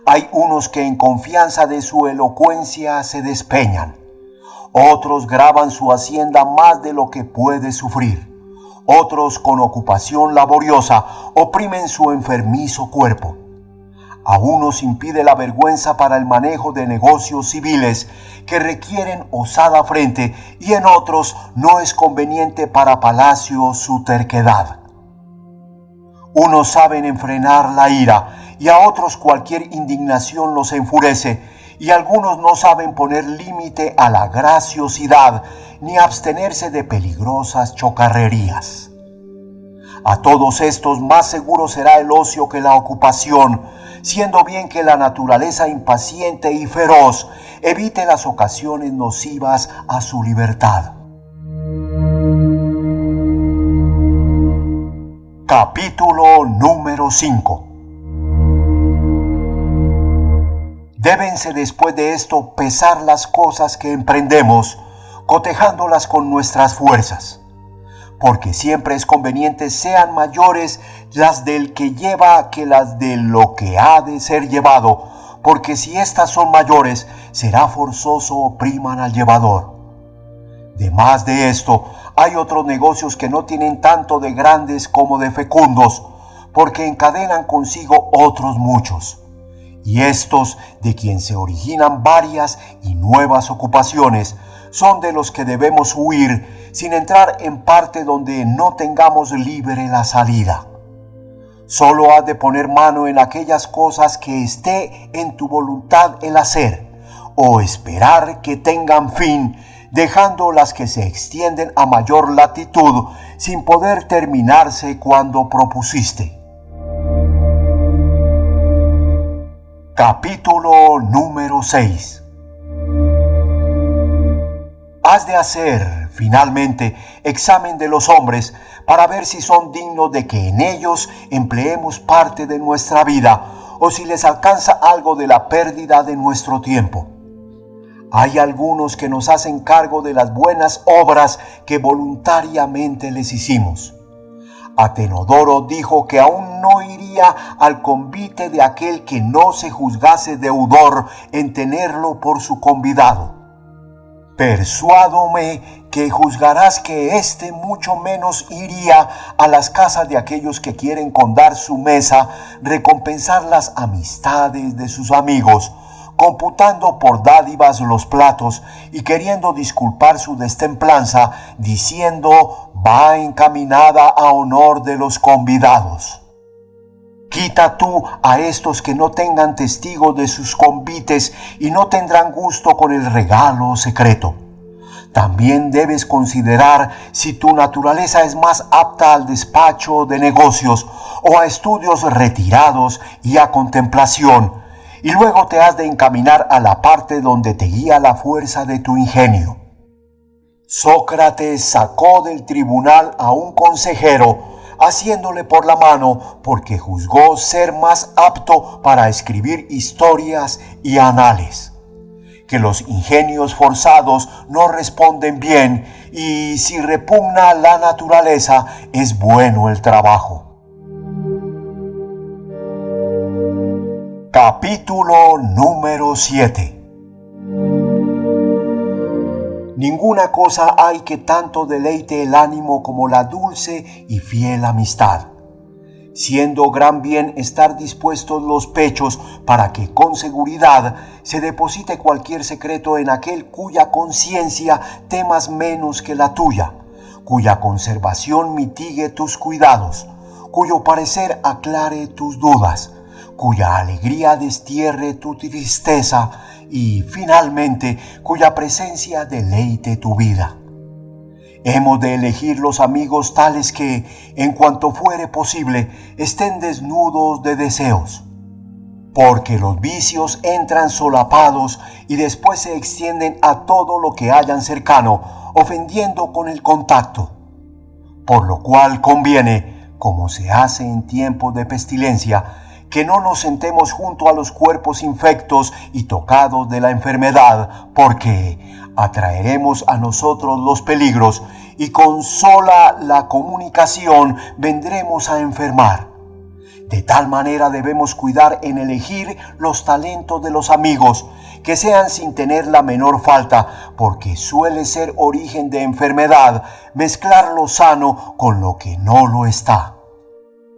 Hay unos que en confianza de su elocuencia se despeñan. Otros graban su hacienda más de lo que puede sufrir. Otros con ocupación laboriosa oprimen su enfermizo cuerpo. A unos impide la vergüenza para el manejo de negocios civiles que requieren osada frente, y en otros no es conveniente para palacio su terquedad. Unos saben enfrenar la ira, y a otros cualquier indignación los enfurece, y algunos no saben poner límite a la graciosidad, ni abstenerse de peligrosas chocarrerías. A todos estos más seguro será el ocio que la ocupación, siendo bien que la naturaleza impaciente y feroz evite las ocasiones nocivas a su libertad. Capítulo número 5. Débense después de esto pesar las cosas que emprendemos, cotejándolas con nuestras fuerzas. Porque siempre es conveniente sean mayores las del que lleva que las de lo que ha de ser llevado, porque si éstas son mayores, será forzoso opriman al llevador. Demás de esto, hay otros negocios que no tienen tanto de grandes como de fecundos, porque encadenan consigo otros muchos. Y estos, de quien se originan varias y nuevas ocupaciones, son de los que debemos huir, sin entrar en parte donde no tengamos libre la salida. Solo has de poner mano en aquellas cosas que esté en tu voluntad el hacer, o esperar que tengan fin, dejando las que se extienden a mayor latitud, sin poder terminarse cuando propusiste. Capítulo número 6. Has de hacer, finalmente, examen de los hombres para ver si son dignos de que en ellos empleemos parte de nuestra vida o si les alcanza algo de la pérdida de nuestro tiempo. Hay algunos que nos hacen cargo de las buenas obras que voluntariamente les hicimos. Atenodoro dijo que aún no iría al convite de aquel que no se juzgase deudor en tenerlo por su convidado. Persuádome que juzgarás que éste mucho menos iría a las casas de aquellos que quieren con dar su mesa recompensar las amistades de sus amigos, computando por dádivas los platos y queriendo disculpar su destemplanza, diciendo va encaminada a honor de los convidados. Quita tú a estos que no tengan testigo de sus convites y no tendrán gusto con el regalo secreto. También debes considerar si tu naturaleza es más apta al despacho de negocios o a estudios retirados y a contemplación, y luego te has de encaminar a la parte donde te guía la fuerza de tu ingenio. Sócrates sacó del tribunal a un consejero, haciéndole por la mano, porque juzgó ser más apto para escribir historias y anales. Que los ingenios forzados no responden bien, y si repugna la naturaleza, es bueno el trabajo. Capítulo número 7. Ninguna cosa hay que tanto deleite el ánimo como la dulce y fiel amistad, siendo gran bien estar dispuestos los pechos para que con seguridad se deposite cualquier secreto en aquel cuya conciencia temas menos que la tuya, cuya conservación mitigue tus cuidados, cuyo parecer aclare tus dudas, cuya alegría destierre tu tristeza y, finalmente, cuya presencia deleite tu vida. Hemos de elegir los amigos tales que, en cuanto fuere posible, estén desnudos de deseos, porque los vicios entran solapados y después se extienden a todo lo que hayan cercano, ofendiendo con el contacto. Por lo cual conviene, como se hace en tiempos de pestilencia, que no nos sentemos junto a los cuerpos infectos y tocados de la enfermedad, porque atraeremos a nosotros los peligros y con sola la comunicación vendremos a enfermar. De tal manera debemos cuidar en elegir los talentos de los amigos, que sean sin tener la menor falta, porque suele ser origen de enfermedad mezclar lo sano con lo que no lo está.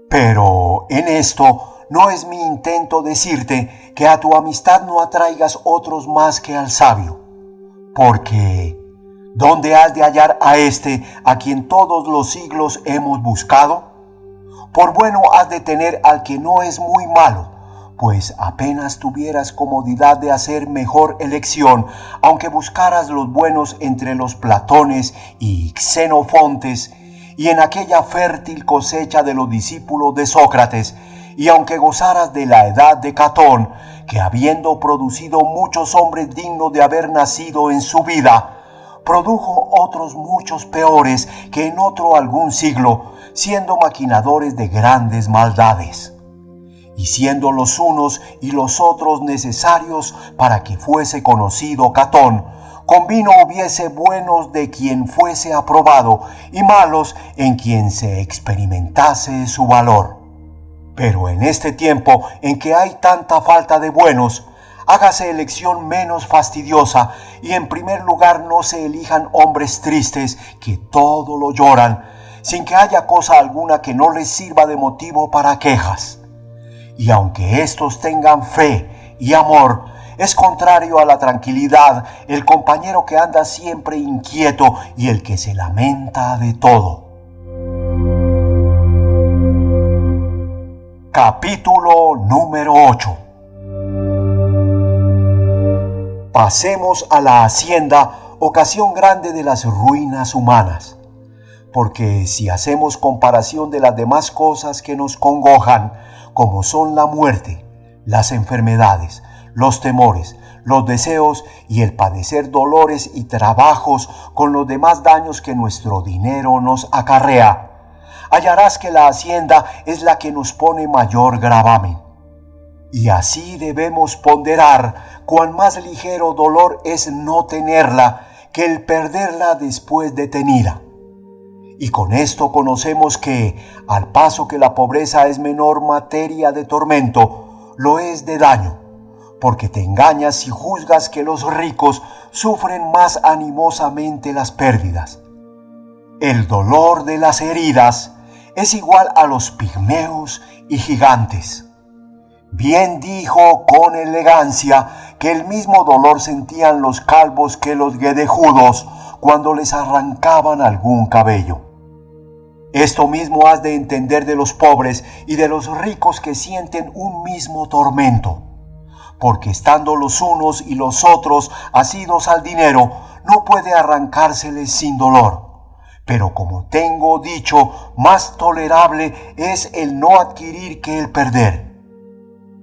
Pero en esto no es mi intento decirte que a tu amistad no atraigas otros más que al sabio, porque ¿dónde has de hallar a éste a quien todos los siglos hemos buscado? Por bueno has de tener al que no es muy malo, pues apenas tuvieras comodidad de hacer mejor elección, aunque buscaras los buenos entre los Platones y Xenofontes, y en aquella fértil cosecha de los discípulos de Sócrates, y aunque gozaras de la edad de Catón, que habiendo producido muchos hombres dignos de haber nacido en su vida, produjo otros muchos peores que en otro algún siglo, siendo maquinadores de grandes maldades. Y siendo los unos y los otros necesarios para que fuese conocido Catón, con vino hubiese buenos de quien fuese aprobado y malos en quien se experimentase su valor. Pero en este tiempo en que hay tanta falta de buenos, hágase elección menos fastidiosa y en primer lugar no se elijan hombres tristes que todo lo lloran, sin que haya cosa alguna que no les sirva de motivo para quejas. Y aunque éstos tengan fe y amor, es contrario a la tranquilidad el compañero que anda siempre inquieto y el que se lamenta de todo. Capítulo número 8. Pasemos a la hacienda, ocasión grande de las ruinas humanas. Porque si hacemos comparación de las demás cosas que nos congojan, como son la muerte, las enfermedades, los temores, los deseos y el padecer dolores y trabajos con los demás daños que nuestro dinero nos acarrea, hallarás que la hacienda es la que nos pone mayor gravamen. Y así debemos ponderar cuán más ligero dolor es no tenerla que el perderla después de tenida. Y con esto conocemos que, al paso que la pobreza es menor materia de tormento, lo es de daño, porque te engañas si juzgas que los ricos sufren más animosamente las pérdidas. El dolor de las heridas es igual a los pigmeos y gigantes. Bien dijo con elegancia que el mismo dolor sentían los calvos que los guedejudos cuando les arrancaban algún cabello. Esto mismo has de entender de los pobres y de los ricos que sienten un mismo tormento, porque estando los unos y los otros asidos al dinero, no puede arrancárseles sin dolor. Pero como tengo dicho, más tolerable es el no adquirir que el perder.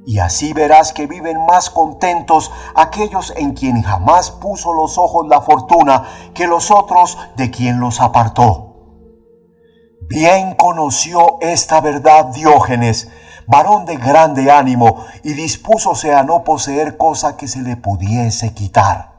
Y así verás que viven más contentos aquellos en quien jamás puso los ojos la fortuna que los otros de quien los apartó. Bien conoció esta verdad Diógenes, varón de grande ánimo, y dispúsose a no poseer cosa que se le pudiese quitar.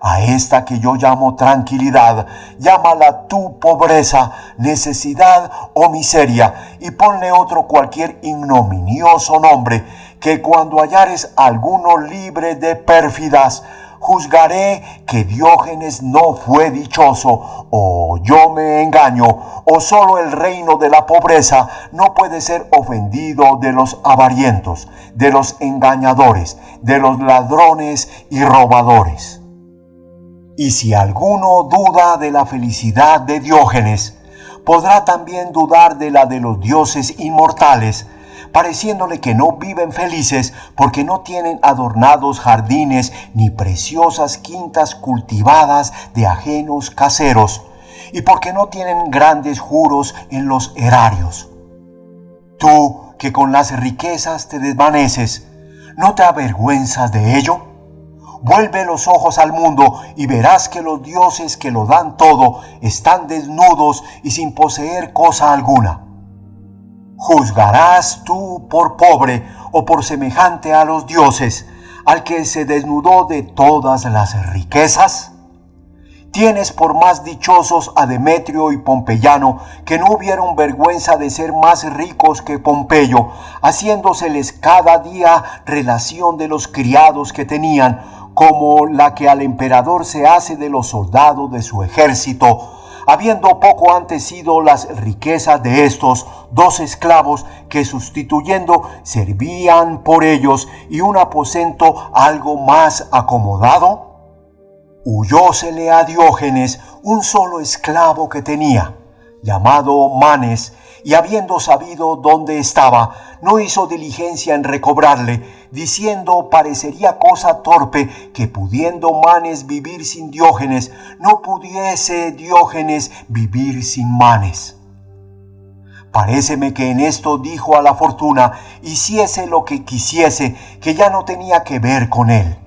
A esta que yo llamo tranquilidad, llámala tú pobreza, necesidad o miseria, y ponle otro cualquier ignominioso nombre, que cuando hallares alguno libre de pérfidas, juzgaré que Diógenes no fue dichoso, o yo me engaño, o solo el reino de la pobreza no puede ser ofendido de los avarientos, de los engañadores, de los ladrones y robadores. Y si alguno duda de la felicidad de Diógenes, podrá también dudar de la de los dioses inmortales, pareciéndole que no viven felices porque no tienen adornados jardines ni preciosas quintas cultivadas de ajenos caseros, y porque no tienen grandes juros en los erarios. Tú, que con las riquezas te desvaneces, ¿no te avergüenzas de ello? Vuelve los ojos al mundo y verás que los dioses que lo dan todo están desnudos y sin poseer cosa alguna. ¿Juzgarás tú por pobre o por semejante a los dioses al que se desnudó de todas las riquezas? Tienes por más dichosos a Demetrio y Pompeyano, que no hubieron vergüenza de ser más ricos que Pompeyo, haciéndoseles cada día relación de los criados que tenían, como la que al emperador se hace de los soldados de su ejército, habiendo poco antes sido las riquezas de estos 2 esclavos que sustituyendo servían por ellos y un aposento algo más acomodado. Huyósele a Diógenes un solo esclavo que tenía, llamado Manes, y habiendo sabido dónde estaba, no hizo diligencia en recobrarle, diciendo parecería cosa torpe que pudiendo Manes vivir sin Diógenes, no pudiese Diógenes vivir sin Manes. Paréceme que en esto dijo a la fortuna, hiciese lo que quisiese, que ya no tenía que ver con él.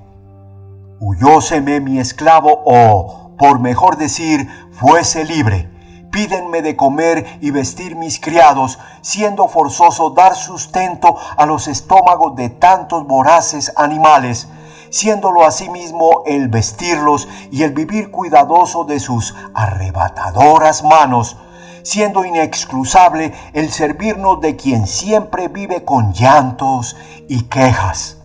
Huyóseme mi esclavo, o, por mejor decir, fuese libre. Pídenme de comer y vestir mis criados, siendo forzoso dar sustento a los estómagos de tantos voraces animales, siéndolo asimismo el vestirlos y el vivir cuidadoso de sus arrebatadoras manos, siendo inexcusable el servirnos de quien siempre vive con llantos y quejas.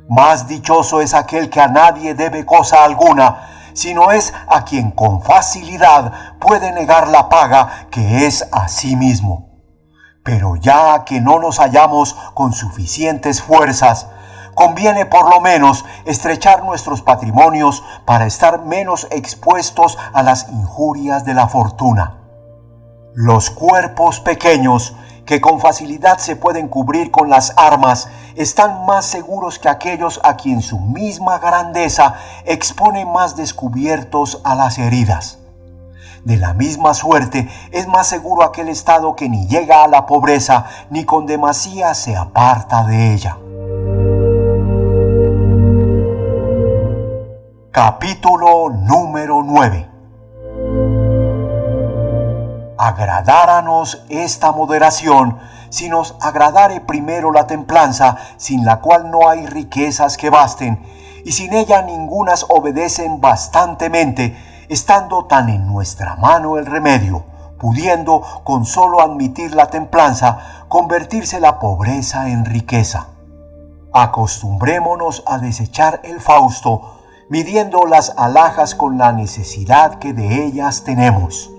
Más dichoso es aquel que a nadie debe cosa alguna, sino es a quien con facilidad puede negar la paga que es a sí mismo. Pero ya que no nos hallamos con suficientes fuerzas, conviene por lo menos estrechar nuestros patrimonios para estar menos expuestos a las injurias de la fortuna. Los cuerpos pequeños, que con facilidad se pueden cubrir con las armas, están más seguros que aquellos a quien su misma grandeza expone más descubiertos a las heridas. De la misma suerte, es más seguro aquel estado que ni llega a la pobreza, ni con demasía se aparta de ella. Capítulo número 9. Agradáranos esta moderación, si nos agradare primero la templanza, sin la cual no hay riquezas que basten, y sin ella ningunas obedecen bastantemente, estando tan en nuestra mano el remedio, pudiendo con solo admitir la templanza, convertirse la pobreza en riqueza. Acostumbrémonos a desechar el fausto, midiendo las alhajas con la necesidad que de ellas tenemos.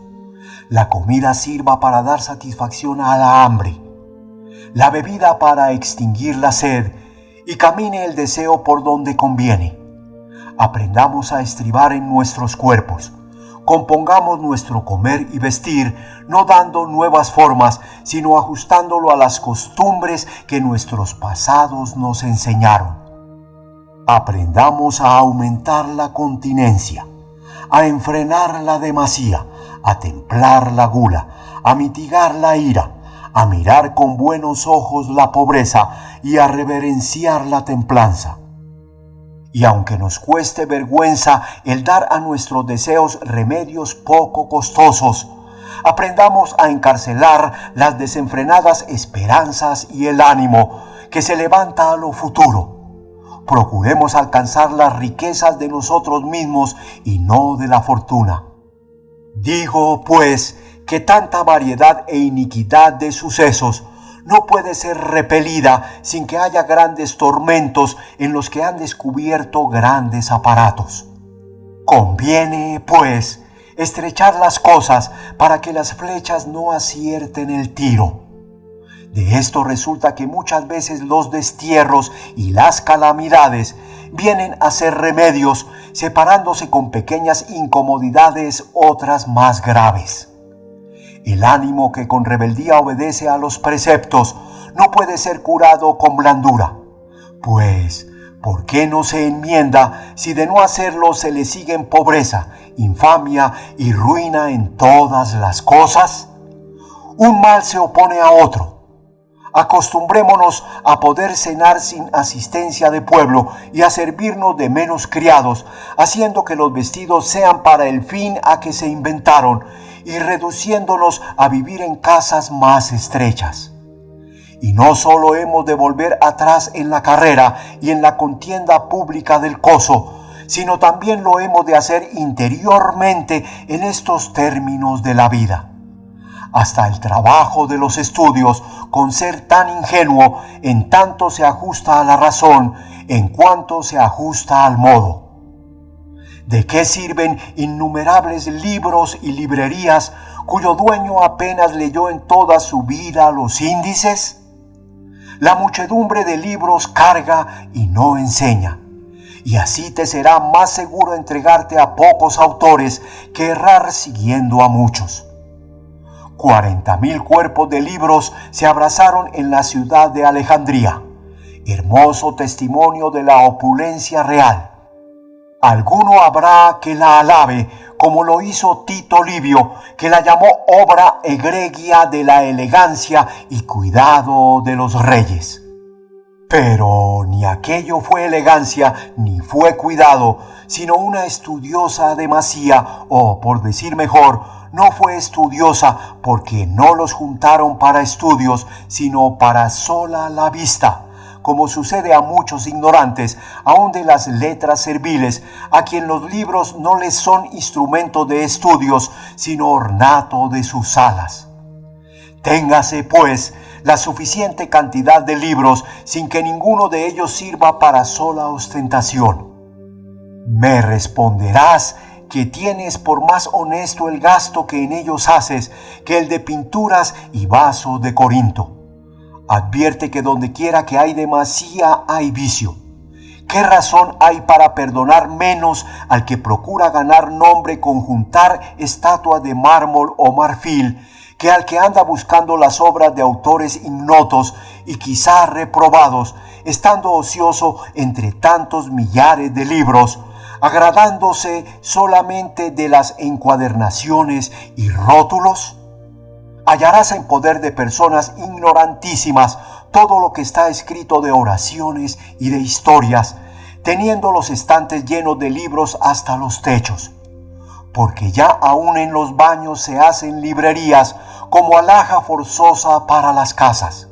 La comida sirva para dar satisfacción a la hambre, la bebida para extinguir la sed, y camine el deseo por donde conviene. Aprendamos a estribar en nuestros cuerpos, compongamos nuestro comer y vestir, no dando nuevas formas, sino ajustándolo a las costumbres que nuestros pasados nos enseñaron. Aprendamos a aumentar la continencia, a enfrenar la demasía, a templar la gula, a mitigar la ira, a mirar con buenos ojos la pobreza y a reverenciar la templanza. Y aunque nos cueste vergüenza el dar a nuestros deseos remedios poco costosos, aprendamos a encarcelar las desenfrenadas esperanzas y el ánimo que se levanta a lo futuro. Procuremos alcanzar las riquezas de nosotros mismos y no de la fortuna. Digo, pues, que tanta variedad e iniquidad de sucesos no puede ser repelida sin que haya grandes tormentos en los que han descubierto grandes aparatos. Conviene, pues, estrechar las cosas para que las flechas no acierten el tiro. De esto resulta que muchas veces los destierros y las calamidades vienen a ser remedios, separándose con pequeñas incomodidades otras más graves. El ánimo que con rebeldía obedece a los preceptos no puede ser curado con blandura, pues ¿por qué no se enmienda si de no hacerlo se le siguen pobreza, infamia y ruina en todas las cosas? Un mal se opone a otro. Acostumbrémonos a poder cenar sin asistencia de pueblo y a servirnos de menos criados, haciendo que los vestidos sean para el fin a que se inventaron y reduciéndonos a vivir en casas más estrechas. Y no solo hemos de volver atrás en la carrera y en la contienda pública del coso, sino también lo hemos de hacer interiormente en estos términos de la vida. Hasta el trabajo de los estudios, con ser tan ingenuo, en tanto se ajusta a la razón, en cuanto se ajusta al modo. ¿De qué sirven innumerables libros y librerías cuyo dueño apenas leyó en toda su vida los índices? La muchedumbre de libros carga y no enseña, y así te será más seguro entregarte a pocos autores que errar siguiendo a muchos. 40,000 cuerpos de libros se abrazaron en la ciudad de Alejandría, hermoso testimonio de la opulencia real. Alguno habrá que la alabe, como lo hizo Tito Livio, que la llamó obra egregia de la elegancia y cuidado de los reyes. Pero ni aquello fue elegancia ni fue cuidado, sino una estudiosa demasía, o por decir mejor, no fue estudiosa porque no los juntaron para estudios, sino para sola la vista, como sucede a muchos ignorantes, aun de las letras serviles, a quien los libros no les son instrumento de estudios, sino ornato de sus salas. Téngase, pues, la suficiente cantidad de libros, sin que ninguno de ellos sirva para sola ostentación. Me responderás que tienes por más honesto el gasto que en ellos haces que el de pinturas y vasos de Corinto. Advierte que donde quiera que hay demasía hay vicio. ¿Qué razón hay para perdonar menos al que procura ganar nombre con juntar estatua de mármol o marfil, que al que anda buscando las obras de autores ignotos y quizá reprobados, estando ocioso entre tantos millares de libros, agradándose solamente de las encuadernaciones y rótulos? Hallarás en poder de personas ignorantísimas todo lo que está escrito de oraciones y de historias, teniendo los estantes llenos de libros hasta los techos. Porque ya aún en los baños se hacen librerías como alhaja forzosa para las casas.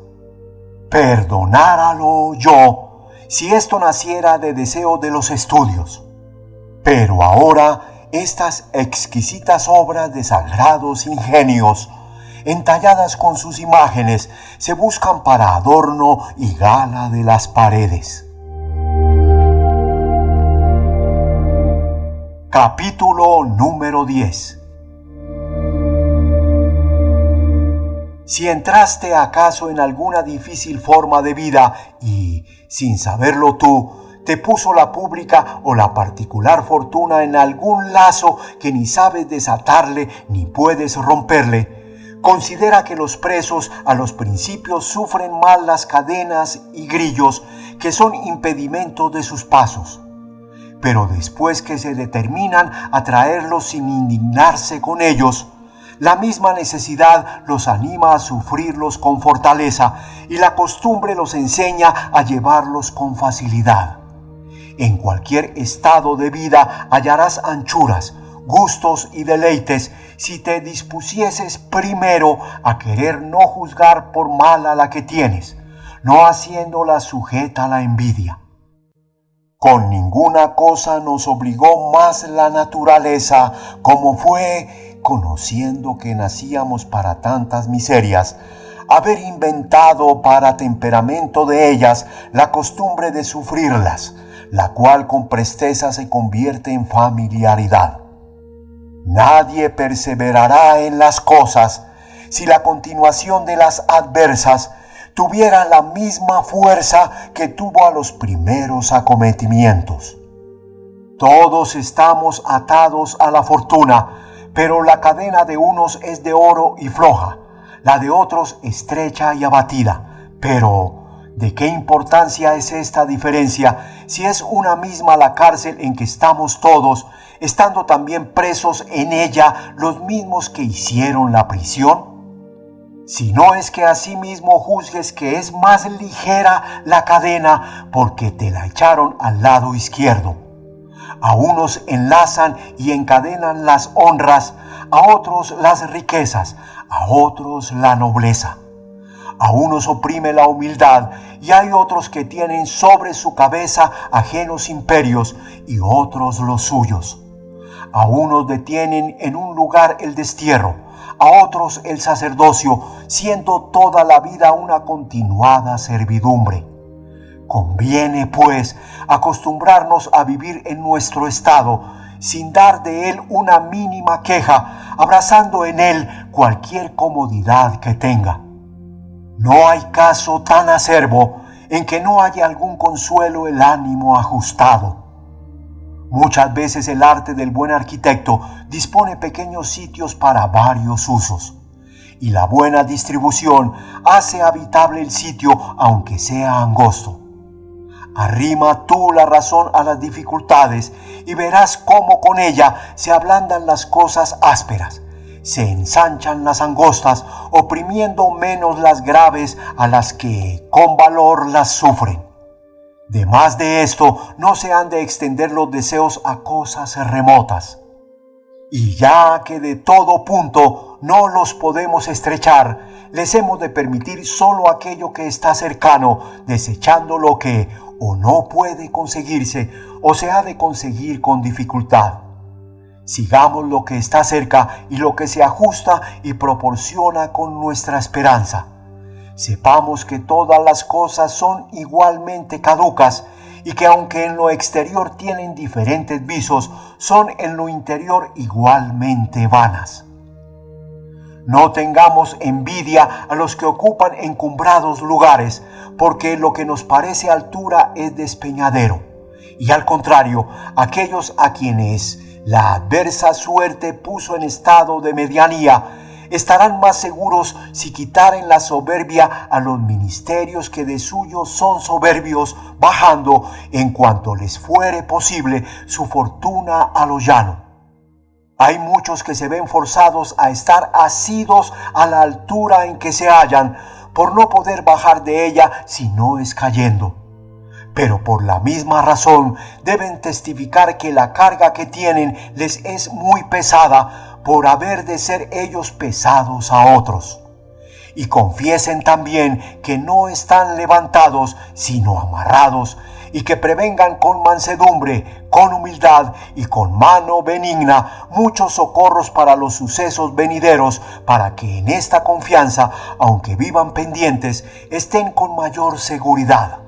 Perdonáralo yo, si esto naciera de deseo de los estudios. Pero ahora estas exquisitas obras de sagrados ingenios, entalladas con sus imágenes, se buscan para adorno y gala de las paredes. Capítulo número 10. Si entraste acaso en alguna difícil forma de vida y, sin saberlo tú, te puso la pública o la particular fortuna en algún lazo que ni sabes desatarle ni puedes romperle, considera que los presos a los principios sufren mal las cadenas y grillos que son impedimentos de sus pasos. Pero después que se determinan a traerlos sin indignarse con ellos, la misma necesidad los anima a sufrirlos con fortaleza y la costumbre los enseña a llevarlos con facilidad. En cualquier estado de vida hallarás anchuras, gustos y deleites si te dispusieses primero a querer no juzgar por mala la que tienes, no haciéndola sujeta a la envidia. Con ninguna cosa nos obligó más la naturaleza, como fue, conociendo que nacíamos para tantas miserias, haber inventado para temperamento de ellas la costumbre de sufrirlas, la cual con presteza se convierte en familiaridad. Nadie perseverará en las cosas si la continuación de las adversas tuviera la misma fuerza que tuvo a los primeros acometimientos. Todos estamos atados a la fortuna, pero la cadena de unos es de oro y floja, la de otros estrecha y abatida. Pero ¿de qué importancia es esta diferencia si es una misma la cárcel en que estamos todos, estando también presos en ella los mismos que hicieron la prisión? Si no es que asimismo juzgues que es más ligera la cadena porque te la echaron al lado izquierdo. A unos enlazan y encadenan las honras, a otros las riquezas, a otros la nobleza. A unos oprime la humildad y hay otros que tienen sobre su cabeza ajenos imperios y otros los suyos. A unos detienen en un lugar el destierro, a otros el sacerdocio, siendo toda la vida una continuada servidumbre. Conviene, pues, acostumbrarnos a vivir en nuestro estado, sin dar de él una mínima queja, abrazando en él cualquier comodidad que tenga. No hay caso tan acerbo en que no haya algún consuelo el ánimo ajustado. Muchas veces el arte del buen arquitecto dispone pequeños sitios para varios usos, y la buena distribución hace habitable el sitio aunque sea angosto. Arrima tú la razón a las dificultades y verás cómo con ella se ablandan las cosas ásperas, se ensanchan las angostas, oprimiendo menos las graves a las que con valor las sufren. Demás de esto, no se han de extender los deseos a cosas remotas. Y ya que de todo punto no los podemos estrechar, les hemos de permitir solo aquello que está cercano, desechando lo que o no puede conseguirse o se ha de conseguir con dificultad. Sigamos lo que está cerca y lo que se ajusta y proporciona con nuestra esperanza. Sepamos que todas las cosas son igualmente caducas y que aunque en lo exterior tienen diferentes visos, son en lo interior igualmente vanas. No tengamos envidia a los que ocupan encumbrados lugares, porque lo que nos parece altura es despeñadero, y al contrario, aquellos a quienes la adversa suerte puso en estado de medianía, estarán más seguros si quitaren la soberbia a los ministerios que de suyo son soberbios, bajando, en cuanto les fuere posible, su fortuna a lo llano. Hay muchos que se ven forzados a estar asidos a la altura en que se hallan, por no poder bajar de ella si no es cayendo. Pero por la misma razón deben testificar que la carga que tienen les es muy pesada, por haber de ser ellos pesados a otros. Y confiesen también que no están levantados, sino amarrados, y que prevengan con mansedumbre, con humildad y con mano benigna muchos socorros para los sucesos venideros, para que en esta confianza, aunque vivan pendientes, estén con mayor seguridad.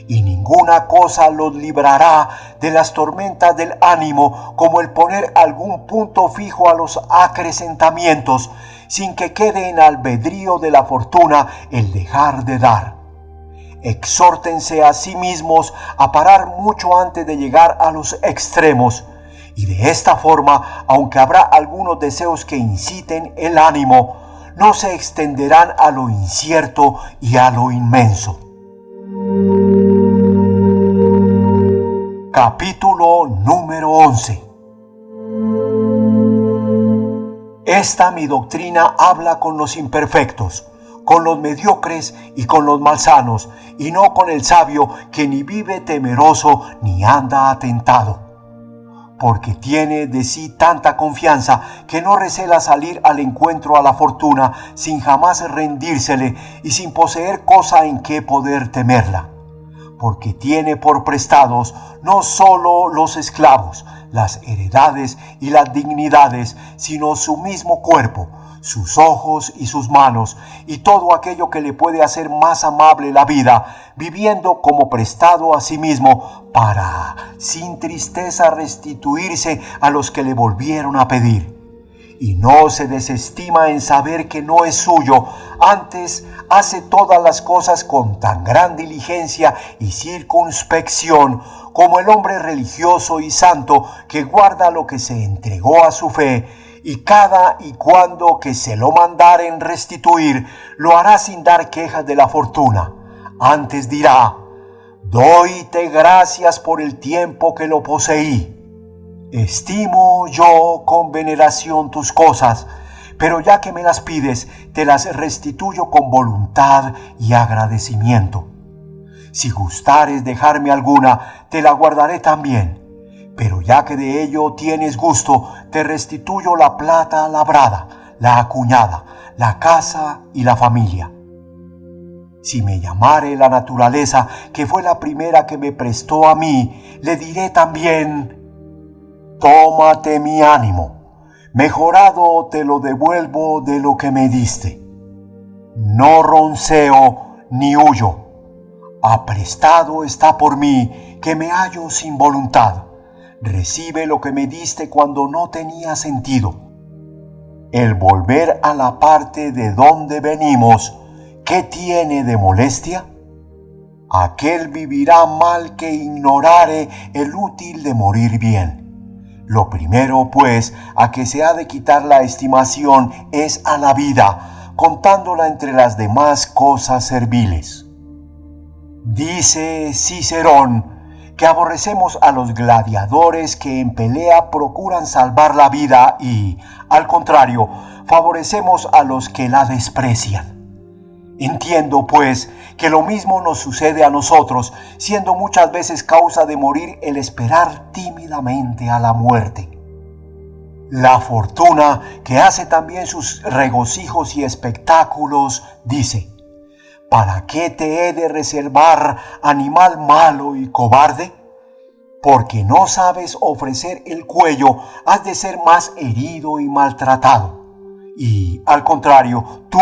Y ninguna cosa los librará de las tormentas del ánimo, como el poner algún punto fijo a los acrecentamientos, sin que quede en albedrío de la fortuna el dejar de dar. Exhórtense a sí mismos a parar mucho antes de llegar a los extremos, y de esta forma, aunque habrá algunos deseos que inciten el ánimo, no se extenderán a lo incierto y a lo inmenso. Capítulo número 11. Esta mi doctrina habla con los imperfectos, con los mediocres y con los malsanos, y no con el sabio que ni vive temeroso ni anda atentado. Porque tiene de sí tanta confianza que no recela salir al encuentro a la fortuna sin jamás rendírsele y sin poseer cosa en que poder temerla. Porque tiene por prestados no solo los esclavos, las heredades y las dignidades, sino su mismo cuerpo, sus ojos y sus manos, y todo aquello que le puede hacer más amable la vida, viviendo como prestado a sí mismo, para sin tristeza restituirse a los que le volvieron a pedir. Y no se desestima en saber que no es suyo, antes hace todas las cosas con tan gran diligencia y circunspección como el hombre religioso y santo que guarda lo que se entregó a su fe, y cada y cuando que se lo mandaren restituir, lo hará sin dar quejas de la fortuna. Antes dirá: «Doyte gracias por el tiempo que lo poseí. Estimo yo con veneración tus cosas, pero ya que me las pides, te las restituyo con voluntad y agradecimiento. Si gustares dejarme alguna, te la guardaré también, pero ya que de ello tienes gusto, te restituyo la plata labrada, la acuñada, la casa y la familia. Si me llamare la naturaleza, que fue la primera que me prestó a mí, le diré también: tómate mi ánimo, mejorado te lo devuelvo de lo que me diste. No ronceo ni huyo, aprestado está por mí, que me hallo sin voluntad. Recibe lo que me diste cuando no tenía sentido. El volver a la parte de donde venimos, ¿qué tiene de molestia? Aquel vivirá mal que ignorare el útil de morir bien. Lo primero, pues, a que se ha de quitar la estimación es a la vida, contándola entre las demás cosas serviles. Dice Cicerón que aborrecemos a los gladiadores que en pelea procuran salvar la vida y, al contrario, favorecemos a los que la desprecian. Entiendo, pues, que lo mismo nos sucede a nosotros, siendo muchas veces causa de morir el esperar tímidamente a la muerte. La fortuna, que hace también sus regocijos y espectáculos, dice: ¿para qué te he de reservar, animal malo y cobarde? Porque no sabes ofrecer el cuello, has de ser más herido y maltratado. Y, al contrario, tú,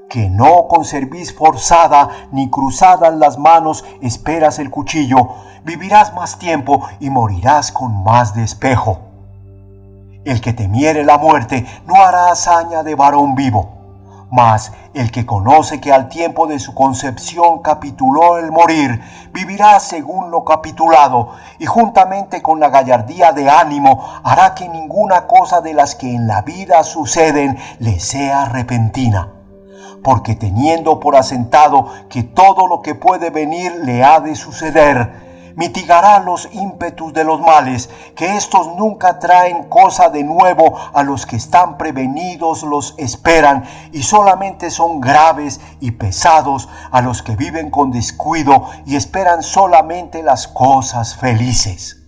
que no con cerviz forzada ni cruzadas las manos esperas el cuchillo, vivirás más tiempo y morirás con más despejo. El que temiere la muerte no hará hazaña de varón vivo, mas el que conoce que al tiempo de su concepción capituló el morir, vivirá según lo capitulado, y juntamente con la gallardía de ánimo hará que ninguna cosa de las que en la vida suceden le sea repentina. Porque teniendo por asentado que todo lo que puede venir le ha de suceder, mitigará los ímpetus de los males, que éstos nunca traen cosa de nuevo a los que están prevenidos los esperan, y solamente son graves y pesados a los que viven con descuido y esperan solamente las cosas felices.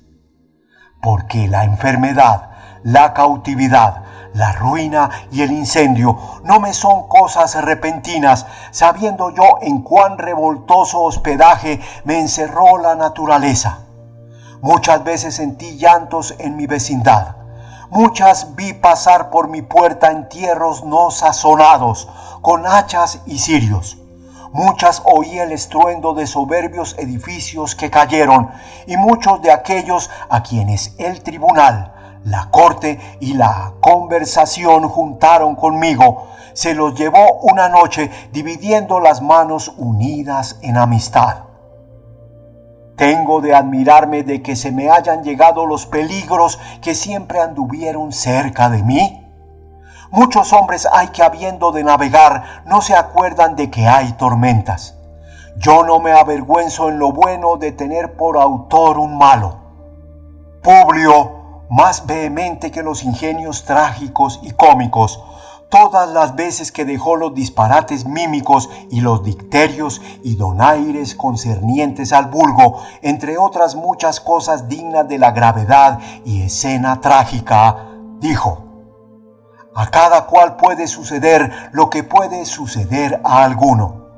Porque la enfermedad, la cautividad, la ruina y el incendio no me son cosas repentinas, sabiendo yo en cuán revoltoso hospedaje me encerró la naturaleza. Muchas veces sentí llantos en mi vecindad, muchas vi pasar por mi puerta entierros no sazonados, con hachas y cirios. Muchas oí el estruendo de soberbios edificios que cayeron, y muchos de aquellos a quienes el tribunal, la corte y la conversación juntaron conmigo, se los llevó una noche dividiendo las manos unidas en amistad. Tengo de admirarme de que se me hayan llegado los peligros que siempre anduvieron cerca de mí. Muchos hombres hay que, habiendo de navegar, no se acuerdan de que hay tormentas. Yo no me avergüenzo en lo bueno de tener por autor un malo. Publio, más vehemente que los ingenios trágicos y cómicos, todas las veces que dejó los disparates mímicos y los dicterios y donaires concernientes al vulgo, entre otras muchas cosas dignas de la gravedad y escena trágica, dijo: a cada cual puede suceder lo que puede suceder a alguno.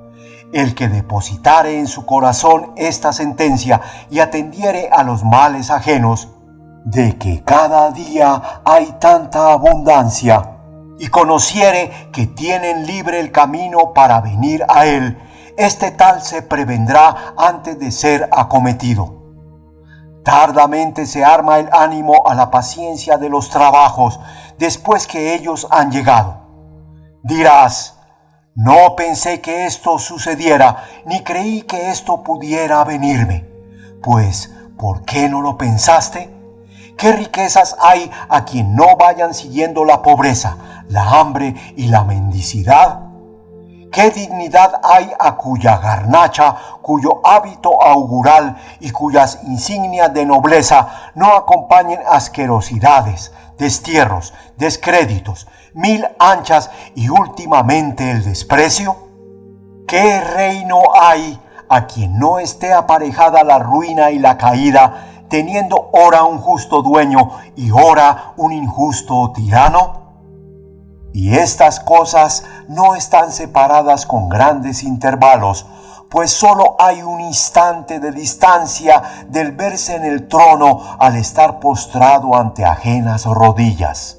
El que depositare en su corazón esta sentencia y atendiere a los males ajenos, de que cada día hay tanta abundancia, y conociere que tienen libre el camino para venir a él, este tal se prevendrá antes de ser acometido. Tardamente se arma el ánimo a la paciencia de los trabajos, después que ellos han llegado. Dirás: no pensé que esto sucediera, ni creí que esto pudiera venirme. Pues, ¿por qué no lo pensaste? ¿Qué riquezas hay a quien no vayan siguiendo la pobreza, la hambre y la mendicidad? ¿Qué dignidad hay a cuya garnacha, cuyo hábito augural y cuyas insignias de nobleza no acompañen asquerosidades, destierros, descréditos, mil anchas y últimamente el desprecio? ¿Qué reino hay a quien no esté aparejada la ruina y la caída, teniendo ora un justo dueño y ora un injusto tirano? Y estas cosas no están separadas con grandes intervalos, pues solo hay un instante de distancia del verse en el trono al estar postrado ante ajenas rodillas.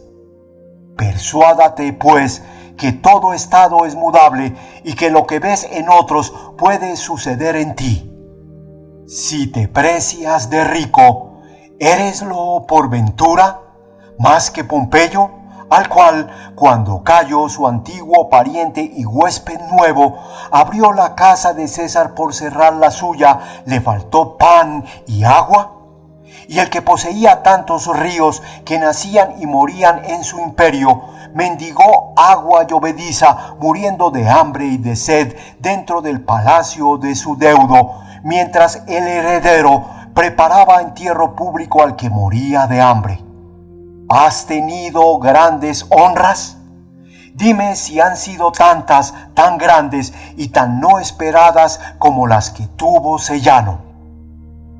Persuádate, pues, que todo estado es mudable y que lo que ves en otros puede suceder en ti. Si te precias de rico, ¿ereslo por ventura más que Pompeyo, al cual, cuando Cayo, su antiguo pariente y huésped nuevo, abrió la casa de César por cerrar la suya, le faltó pan y agua? Y el que poseía tantos ríos que nacían y morían en su imperio, mendigó agua llovediza, muriendo de hambre y de sed dentro del palacio de su deudo, mientras el heredero preparaba entierro público al que moría de hambre. ¿Has tenido grandes honras? Dime si han sido tantas, tan grandes y tan no esperadas como las que tuvo Sellano.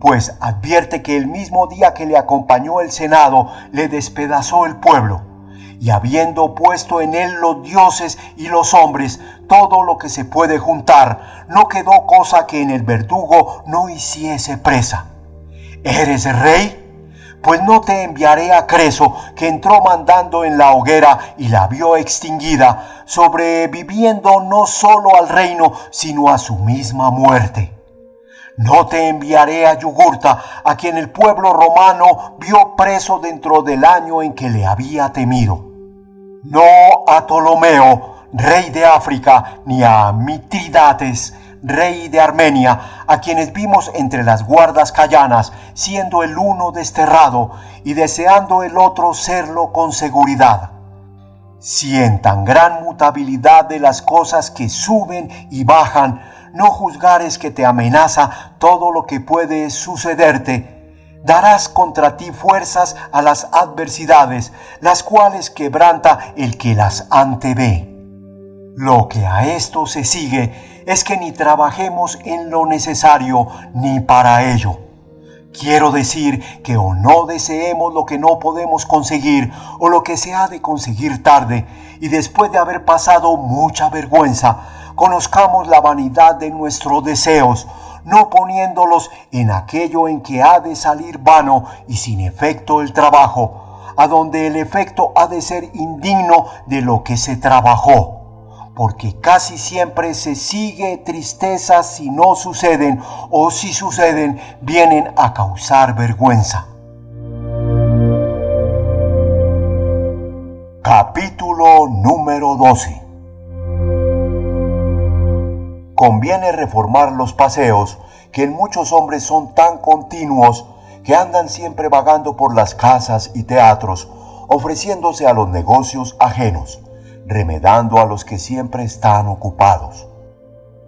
pues advierte que el mismo día que le acompañó el Senado, le despedazó el pueblo, y habiendo puesto en él los dioses y los hombres, todo lo que se puede juntar, no quedó cosa que en el verdugo no hiciese presa. ¿Eres rey? Pues no te enviaré a Creso, que entró mandando en la hoguera y la vio extinguida, sobreviviendo no solo al reino, sino a su misma muerte. No te enviaré a Yugurta, a quien el pueblo romano vio preso dentro del año en que le había temido. No a Ptolomeo, rey de África, ni a Mitridates, rey de Armenia, a quienes vimos entre las guardas cayanas, siendo el uno desterrado y deseando el otro serlo con seguridad. Si en tan gran mutabilidad de las cosas que suben y bajan, no juzgares que te amenaza todo lo que puede sucederte, darás contra ti fuerzas a las adversidades, las cuales quebranta el que las antevé. Lo que a esto se sigue es que ni trabajemos en lo necesario ni para ello. Quiero decir que o no deseemos lo que no podemos conseguir o lo que se ha de conseguir tarde, y después de haber pasado mucha vergüenza, conozcamos la vanidad de nuestros deseos, no poniéndolos en aquello en que ha de salir vano y sin efecto el trabajo, a donde el efecto ha de ser indigno de lo que se trabajó. Porque casi siempre se sigue tristezas si no suceden, o si suceden, vienen a causar vergüenza. Capítulo número 12. Conviene reformar los paseos, que en muchos hombres son tan continuos que andan siempre vagando por las casas y teatros, ofreciéndose a los negocios ajenos, remedando a los que siempre están ocupados.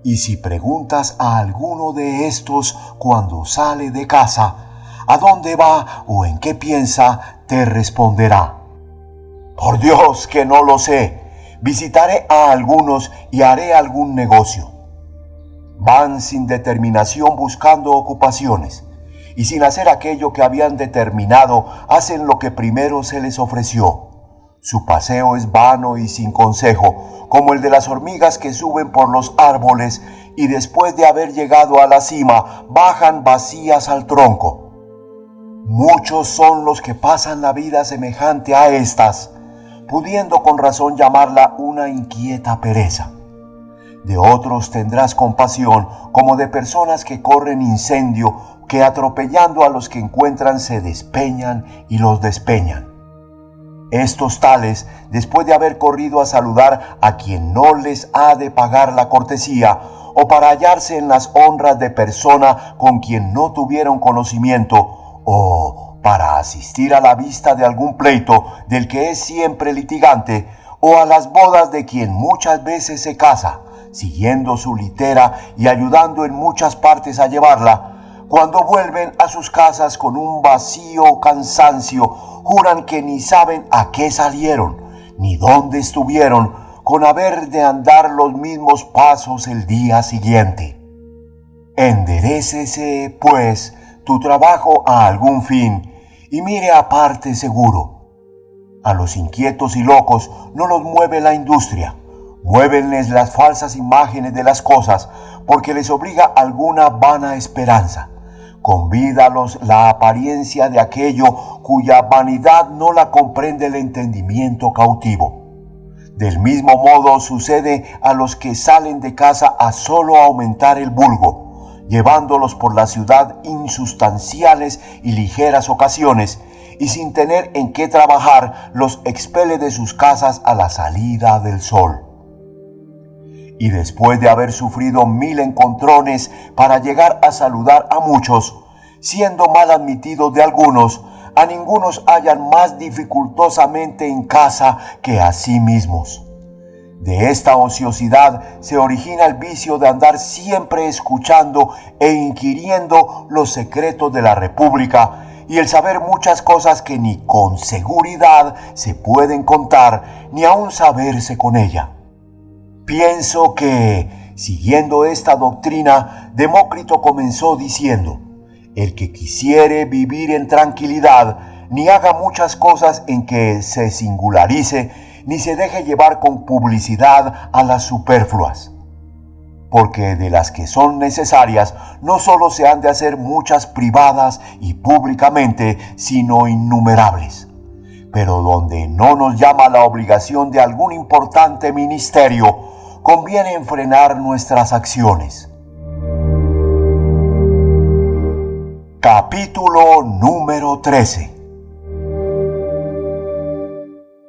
Y si preguntas a alguno de estos cuando sale de casa, a dónde va o en qué piensa, te responderá: por Dios que no lo sé, visitaré a algunos y haré algún negocio. Van sin determinación buscando ocupaciones, y sin hacer aquello que habían determinado, hacen lo que primero se les ofreció. Su paseo es vano y sin consejo, como el de las hormigas que suben por los árboles y después de haber llegado a la cima, bajan vacías al tronco. Muchos son los que pasan la vida semejante a estas, pudiendo con razón llamarla una inquieta pereza. De otros tendrás compasión, como de personas que corren incendio, que atropellando a los que encuentran se despeñan y los despeñan. Estos tales, después de haber corrido a saludar a quien no les ha de pagar la cortesía, o para hallarse en las honras de persona con quien no tuvieron conocimiento, o para asistir a la vista de algún pleito del que es siempre litigante, o a las bodas de quien muchas veces se casa, siguiendo su litera y ayudando en muchas partes a llevarla, cuando vuelven a sus casas con un vacío cansancio, juran que ni saben a qué salieron, ni dónde estuvieron, con haber de andar los mismos pasos el día siguiente. Enderécese, pues, tu trabajo a algún fin, y mire aparte seguro. A los inquietos y locos no los mueve la industria, muévenles las falsas imágenes de las cosas, porque les obliga alguna vana esperanza. Convídalos la apariencia de aquello cuya vanidad no la comprende el entendimiento cautivo. Del mismo modo sucede a los que salen de casa a solo aumentar el vulgo, llevándolos por la ciudad insustanciales y ligeras ocasiones, y sin tener en qué trabajar, los expele de sus casas a la salida del sol. Y después de haber sufrido 1000 encontrones para llegar a saludar a muchos, siendo mal admitidos de algunos, a ningunos hallan más dificultosamente en casa que a sí mismos. De esta ociosidad se origina el vicio de andar siempre escuchando e inquiriendo los secretos de la República, y el saber muchas cosas que ni con seguridad se pueden contar, ni aun saberse con ella. Pienso que, siguiendo esta doctrina, Demócrito comenzó diciendo: El que quisiere vivir en tranquilidad, ni haga muchas cosas en que se singularice, ni se deje llevar con publicidad a las superfluas. Porque de las que son necesarias, no solo se han de hacer muchas privadas y públicamente, sino innumerables. Pero donde no nos llama la obligación de algún importante ministerio, conviene enfrenar nuestras acciones. Capítulo número 13.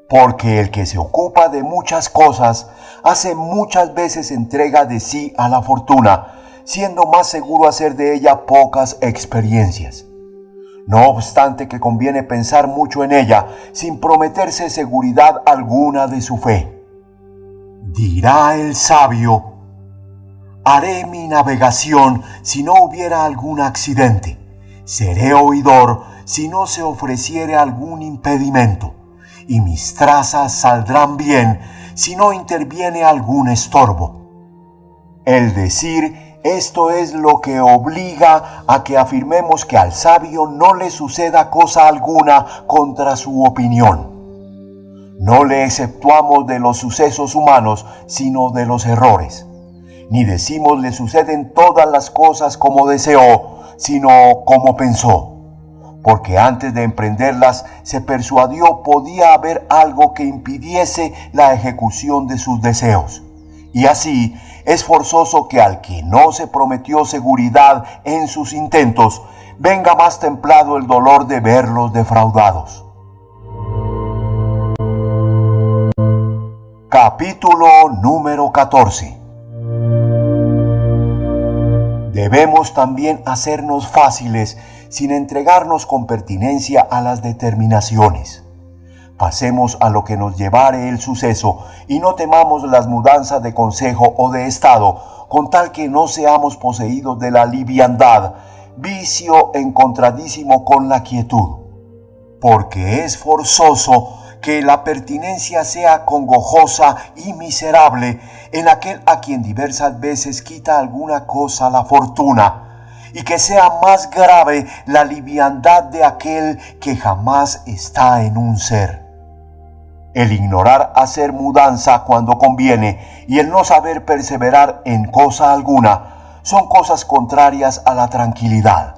Porque el que se ocupa de muchas cosas hace muchas veces entrega de sí a la fortuna, siendo más seguro hacer de ella pocas experiencias. No obstante que conviene pensar mucho en ella, sin prometerse seguridad alguna de su fe. Dirá el sabio: haré mi navegación si no hubiera algún accidente. Seré oidor si no se ofreciere algún impedimento. Y mis trazas saldrán bien si no interviene algún estorbo. El decir esto es lo que obliga a que afirmemos que al sabio no le suceda cosa alguna contra su opinión. No le exceptuamos de los sucesos humanos, sino de los errores. Ni decimos le suceden todas las cosas como deseó, sino como pensó. Porque antes de emprenderlas se persuadió podía haber algo que impidiese la ejecución de sus deseos. Y así es forzoso que al que no se prometió seguridad en sus intentos, venga más templado el dolor de verlos defraudados. Capítulo número 14. Debemos también hacernos fáciles sin entregarnos con pertinencia a las determinaciones. Pasemos a lo que nos llevare el suceso y no temamos las mudanzas de consejo o de estado, con tal que no seamos poseídos de la liviandad, vicio encontradísimo con la quietud. Porque es forzoso que la pertinencia sea congojosa y miserable en aquel a quien diversas veces quita alguna cosa la fortuna, y que sea más grave la liviandad de aquel que jamás está en un ser. El ignorar hacer mudanza cuando conviene y el no saber perseverar en cosa alguna son cosas contrarias a la tranquilidad.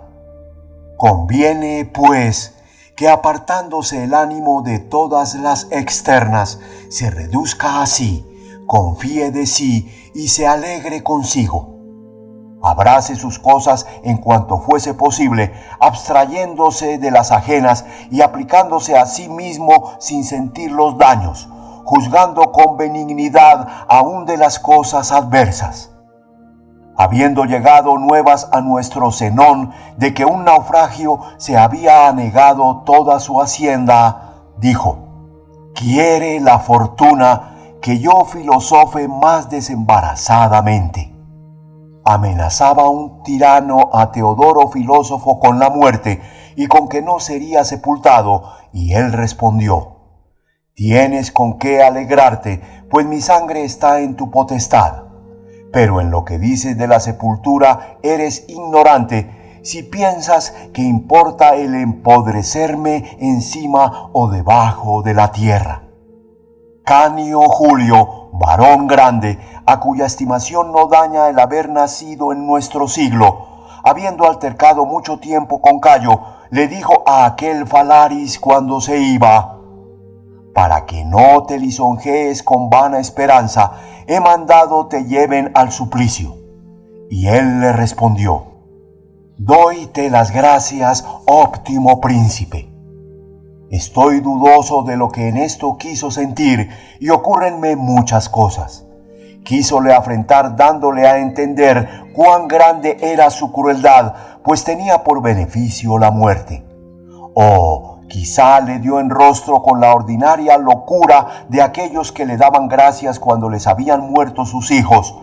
Conviene, pues, que apartándose el ánimo de todas las externas, se reduzca a sí, confíe de sí y se alegre consigo. Abrace sus cosas en cuanto fuese posible, abstrayéndose de las ajenas y aplicándose a sí mismo sin sentir los daños, juzgando con benignidad aún de las cosas adversas. Habiendo llegado nuevas a nuestro Zenón de que un naufragio se había anegado toda su hacienda, dijo: quiere la fortuna que yo filosofe más desembarazadamente. Amenazaba un tirano a Teodoro filósofo con la muerte y con que no sería sepultado, y él respondió: tienes con qué alegrarte, pues mi sangre está en tu potestad. Pero en lo que dices de la sepultura eres ignorante, si piensas que importa el empodrecerme encima o debajo de la tierra. Canio Julio, varón grande, a cuya estimación no daña el haber nacido en nuestro siglo, habiendo altercado mucho tiempo con Cayo, le dijo a aquel Falaris cuando se iba: para que no te lisonjees con vana esperanza, he mandado te lleven al suplicio. Y él le respondió: dóyte las gracias, óptimo príncipe. Estoy dudoso de lo que en esto quiso sentir, y ocúrrenme muchas cosas. Quísole afrentar dándole a entender cuán grande era su crueldad, pues tenía por beneficio la muerte. O quizá le dio en rostro con la ordinaria locura de aquellos que le daban gracias cuando les habían muerto sus hijos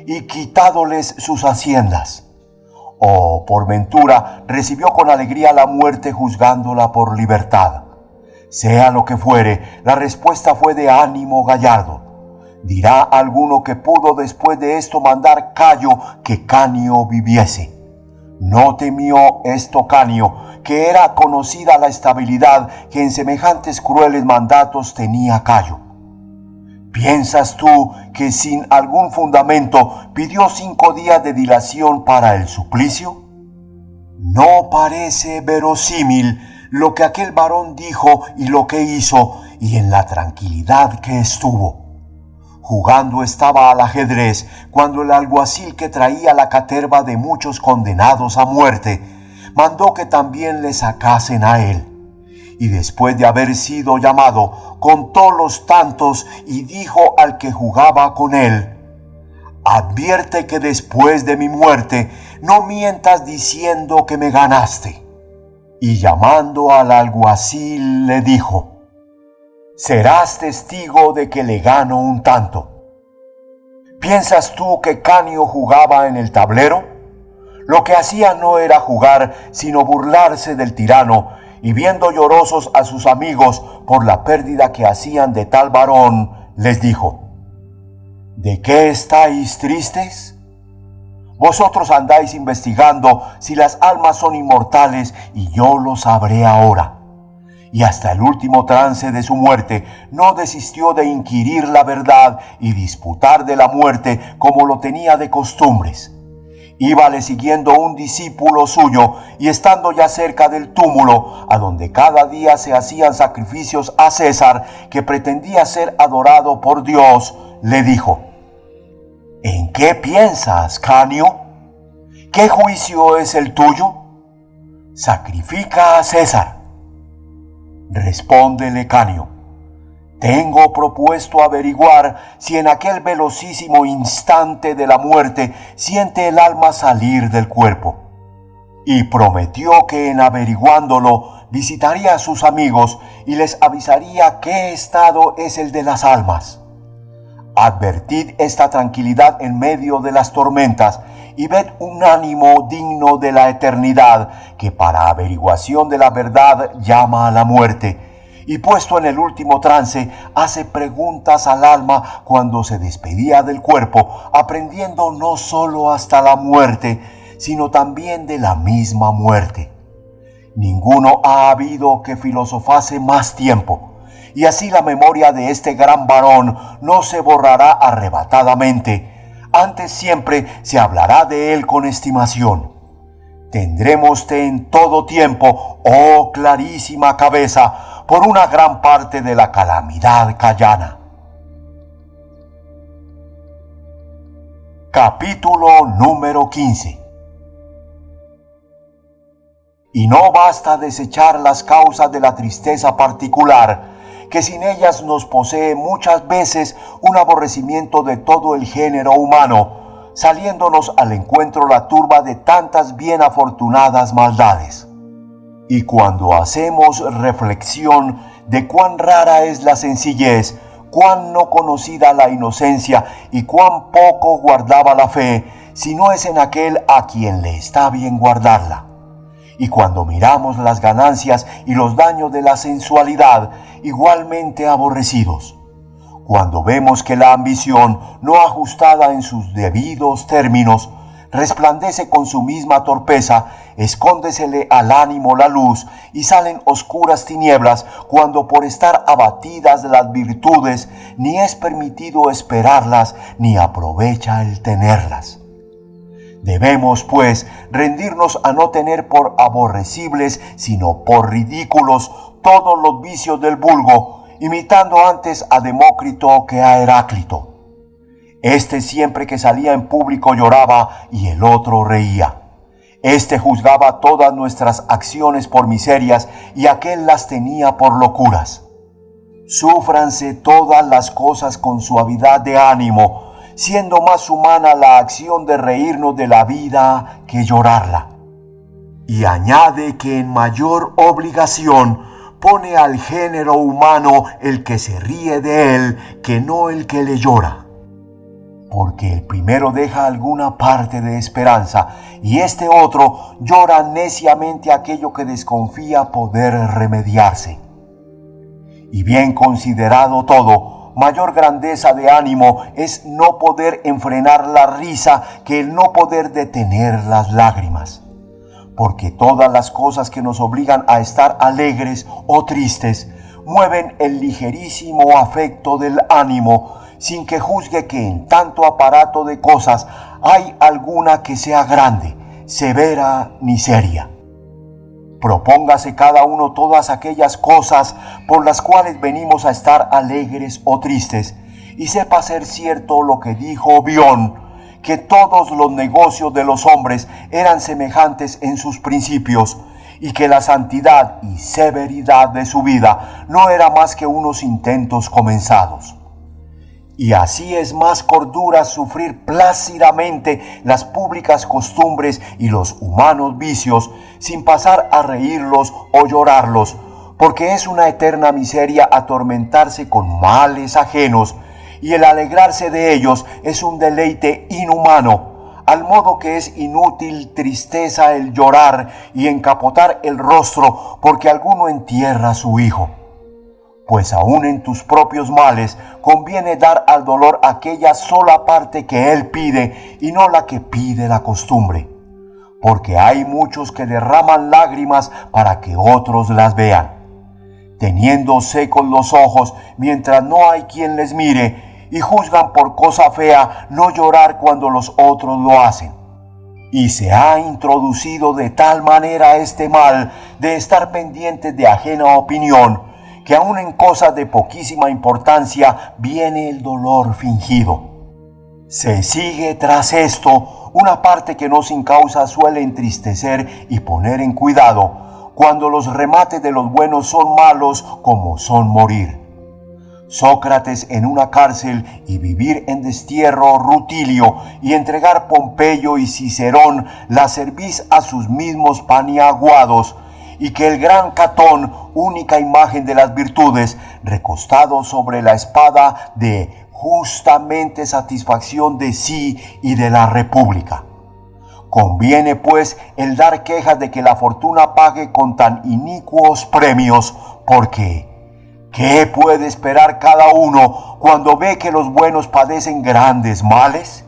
y quitádoles sus haciendas. O por ventura recibió con alegría la muerte juzgándola por libertad. Sea lo que fuere, la respuesta fue de ánimo gallardo. Dirá alguno que pudo después de esto mandar Cayo que Canio viviese. No temió esto Canio, que era conocida la estabilidad que en semejantes crueles mandatos tenía Cayo. ¿Piensas tú que sin algún fundamento pidió 5 días de dilación para el suplicio? No parece verosímil lo que aquel varón dijo y lo que hizo, y en la tranquilidad que estuvo. Jugando estaba al ajedrez cuando el alguacil que traía la caterva de muchos condenados a muerte mandó que también le sacasen a él. Y después de haber sido llamado, contó los tantos y dijo al que jugaba con él: advierte que después de mi muerte no mientas diciendo que me ganaste. Y llamando al alguacil le dijo: serás testigo de que le gano un tanto. ¿Piensas tú que Canio jugaba en el tablero? Lo que hacía no era jugar, sino burlarse del tirano, y viendo llorosos a sus amigos por la pérdida que hacían de tal varón, les dijo: ¿de qué estáis tristes? Vosotros andáis investigando si las almas son inmortales, y yo lo sabré ahora. Y hasta el último trance de su muerte no desistió de inquirir la verdad y disputar de la muerte como lo tenía de costumbres. Íbale siguiendo un discípulo suyo, y estando ya cerca del túmulo, a donde cada día se hacían sacrificios a César, que pretendía ser adorado por Dios, le dijo: ¿en qué piensas, Canio? ¿Qué juicio es el tuyo? Sacrifica a César. Respóndele Canio: tengo propuesto averiguar si en aquel velocísimo instante de la muerte siente el alma salir del cuerpo. Y prometió que en averiguándolo visitaría a sus amigos y les avisaría qué estado es el de las almas. Advertid esta tranquilidad en medio de las tormentas y ved un ánimo digno de la eternidad que para averiguación de la verdad llama a la muerte, y puesto en el último trance hace preguntas al alma cuando se despedía del cuerpo, aprendiendo no solo hasta la muerte, sino también de la misma muerte. Ninguno ha habido que filosofase más tiempo, y así la memoria de este gran varón no se borrará arrebatadamente, antes siempre se hablará de él con estimación. Tendrémoste en todo tiempo, oh clarísima cabeza, por una gran parte de la calamidad cayana. Capítulo número 15. Y no basta desechar las causas de la tristeza particular, que sin ellas nos posee muchas veces un aborrecimiento de todo el género humano, saliéndonos al encuentro la turba de tantas bien afortunadas maldades. Y cuando hacemos reflexión de cuán rara es la sencillez, cuán no conocida la inocencia y cuán poco guardaba la fe, si no es en aquel a quien le está bien guardarla. Y cuando miramos las ganancias y los daños de la sensualidad, igualmente aborrecidos. Cuando vemos que la ambición, no ajustada en sus debidos términos, resplandece con su misma torpeza, escóndesele al ánimo la luz y salen oscuras tinieblas cuando por estar abatidas las virtudes ni es permitido esperarlas ni aprovecha el tenerlas. Debemos, pues, rendirnos a no tener por aborrecibles, sino por ridículos, todos los vicios del vulgo, imitando antes a Demócrito que a Heráclito. Este siempre que salía en público lloraba y el otro reía. Este juzgaba todas nuestras acciones por miserias y aquel las tenía por locuras. Súfranse todas las cosas con suavidad de ánimo, siendo más humana la acción de reírnos de la vida que llorarla. Y añade que en mayor obligación pone al género humano el que se ríe de él que no el que le llora. Porque el primero deja alguna parte de esperanza y este otro llora neciamente aquello que desconfía poder remediarse. Y bien considerado todo, mayor grandeza de ánimo es no poder enfrenar la risa que el no poder detener las lágrimas. porque todas las cosas que nos obligan a estar alegres o tristes mueven el ligerísimo afecto del ánimo, sin que juzgue que en tanto aparato de cosas hay alguna que sea grande, severa ni seria. Propóngase cada uno todas aquellas cosas por las cuales venimos a estar alegres o tristes, y sepa ser cierto lo que dijo Bion, que todos los negocios de los hombres eran semejantes en sus principios, y que la santidad y severidad de su vida no era más que unos intentos comenzados. Y así es más cordura sufrir plácidamente las públicas costumbres y los humanos vicios, sin pasar a reírlos o llorarlos, porque es una eterna miseria atormentarse con males ajenos, y el alegrarse de ellos es un deleite inhumano, al modo que es inútil tristeza el llorar y encapotar el rostro porque alguno entierra a su hijo. Pues aún en tus propios males conviene dar al dolor aquella sola parte que él pide y no la que pide la costumbre, porque hay muchos que derraman lágrimas para que otros las vean, teniendo secos los ojos mientras no hay quien les mire, y juzgan por cosa fea no llorar cuando los otros lo hacen. Y se ha introducido de tal manera este mal de estar pendientes de ajena opinión, que aun en cosas de poquísima importancia viene el dolor fingido. Se sigue tras esto una parte que no sin causa suele entristecer y poner en cuidado, cuando los remates de los buenos son malos como son morir. Sócrates en una cárcel y vivir en destierro Rutilio y entregar Pompeyo y Cicerón la cerviz a sus mismos paniaguados, y que el gran Catón, única imagen de las virtudes, recostado sobre la espada de justamente satisfacción de sí y de la república. Conviene pues el dar quejas de que la fortuna pague con tan inicuos premios, porque ¿qué puede esperar cada uno cuando ve que los buenos padecen grandes males?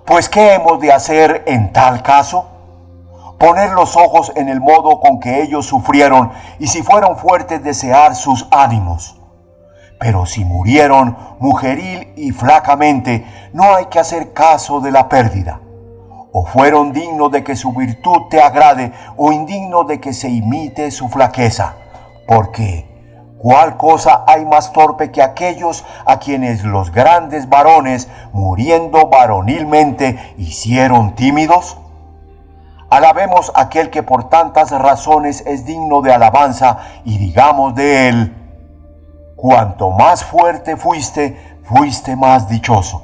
Pues ¿qué hemos de hacer en tal caso? Poner los ojos en el modo con que ellos sufrieron, y si fueron fuertes desear sus ánimos. Pero si murieron mujeril y flacamente, no hay que hacer caso de la pérdida. O fueron dignos de que su virtud te agrade, o indignos de que se imite su flaqueza, porque ¿cuál cosa hay más torpe que aquellos a quienes los grandes varones, muriendo varonilmente, hicieron tímidos? Alabemos a aquel que por tantas razones es digno de alabanza, y digamos de él: cuanto más fuerte fuiste, fuiste más dichoso.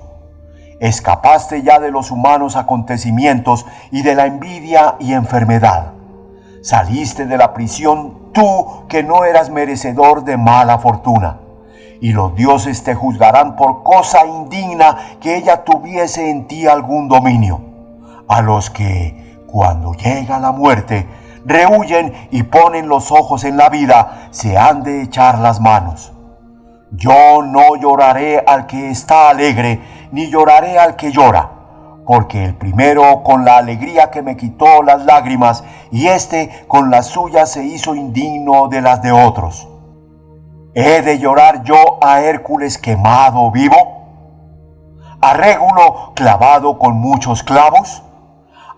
Escapaste ya de los humanos acontecimientos y de la envidia y enfermedad. Saliste de la prisión tú que no eras merecedor de mala fortuna, y los dioses te juzgarán por cosa indigna que ella tuviese en ti algún dominio, a los que, cuando llega la muerte, rehuyen y ponen los ojos en la vida, se han de echar las manos. Yo no lloraré al que está alegre, ni lloraré al que llora, porque el primero con la alegría que me quitó las lágrimas, y éste con las suyas se hizo indigno de las de otros. ¿He de llorar yo a Hércules quemado vivo? ¿A Régulo clavado con muchos clavos?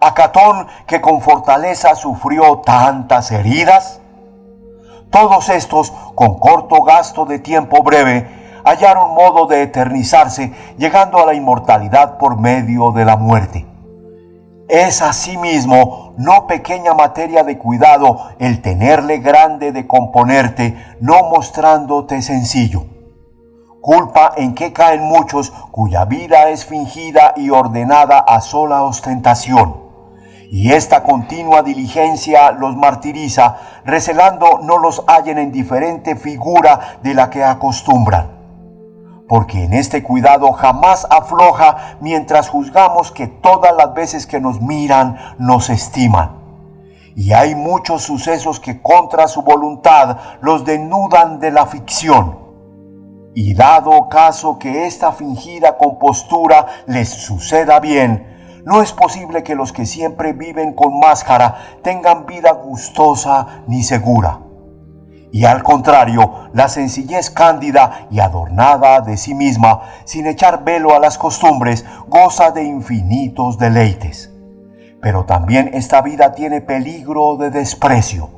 ¿A Catón que con fortaleza sufrió tantas heridas? Todos estos, con corto gasto de tiempo breve, hallaron modo de eternizarse, llegando a la inmortalidad por medio de la muerte. Es asimismo no pequeña materia de cuidado el tenerle grande de componerte, no mostrándote sencillo. Culpa en que caen muchos cuya vida es fingida y ordenada a sola ostentación. Y esta continua diligencia los martiriza, recelando no los hallen en diferente figura de la que acostumbran. Porque en este cuidado jamás afloja, mientras juzgamos que todas las veces que nos miran nos estiman. Y hay muchos sucesos que contra su voluntad los denudan de la ficción. Y dado caso que esta fingida compostura les suceda bien, No es posible que los que siempre viven con máscara tengan vida gustosa ni segura. Y al contrario, la sencillez cándida y adornada de sí misma, sin echar velo a las costumbres, goza de infinitos deleites. Pero también esta vida tiene peligro de desprecio,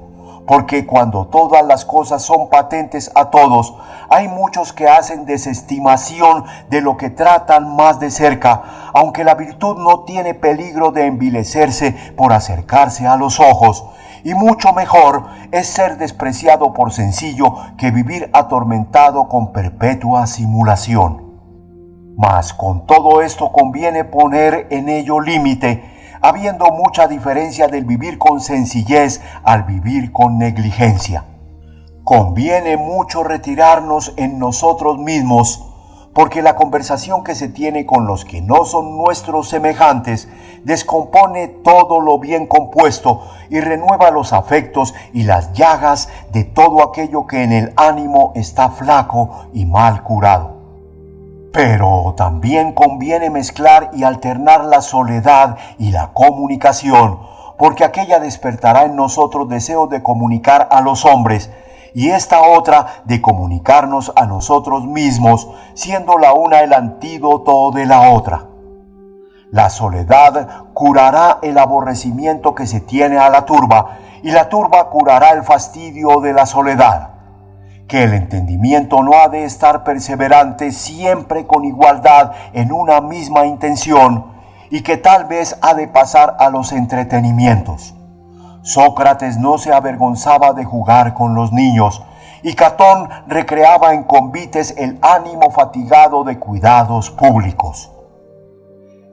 porque cuando todas las cosas son patentes a todos, hay muchos que hacen desestimación de lo que tratan más de cerca, aunque la virtud no tiene peligro de envilecerse por acercarse a los ojos, y mucho mejor es ser despreciado por sencillo que vivir atormentado con perpetua simulación. Mas con todo esto conviene poner en ello límite, habiendo mucha diferencia del vivir con sencillez al vivir con negligencia. Conviene mucho retirarnos en nosotros mismos, porque la conversación que se tiene con los que no son nuestros semejantes descompone todo lo bien compuesto y renueva los afectos y las llagas de todo aquello que en el ánimo está flaco y mal curado. Pero también conviene mezclar y alternar la soledad y la comunicación, porque aquella despertará en nosotros deseo de comunicar a los hombres, y esta otra de comunicarnos a nosotros mismos, siendo la una el antídoto de la otra. La soledad curará el aborrecimiento que se tiene a la turba, y la turba curará el fastidio de la soledad. Que el entendimiento no ha de estar perseverante siempre con igualdad en una misma intención, y que tal vez ha de pasar a los entretenimientos. Sócrates no se avergonzaba de jugar con los niños, y Catón recreaba en convites el ánimo fatigado de cuidados públicos.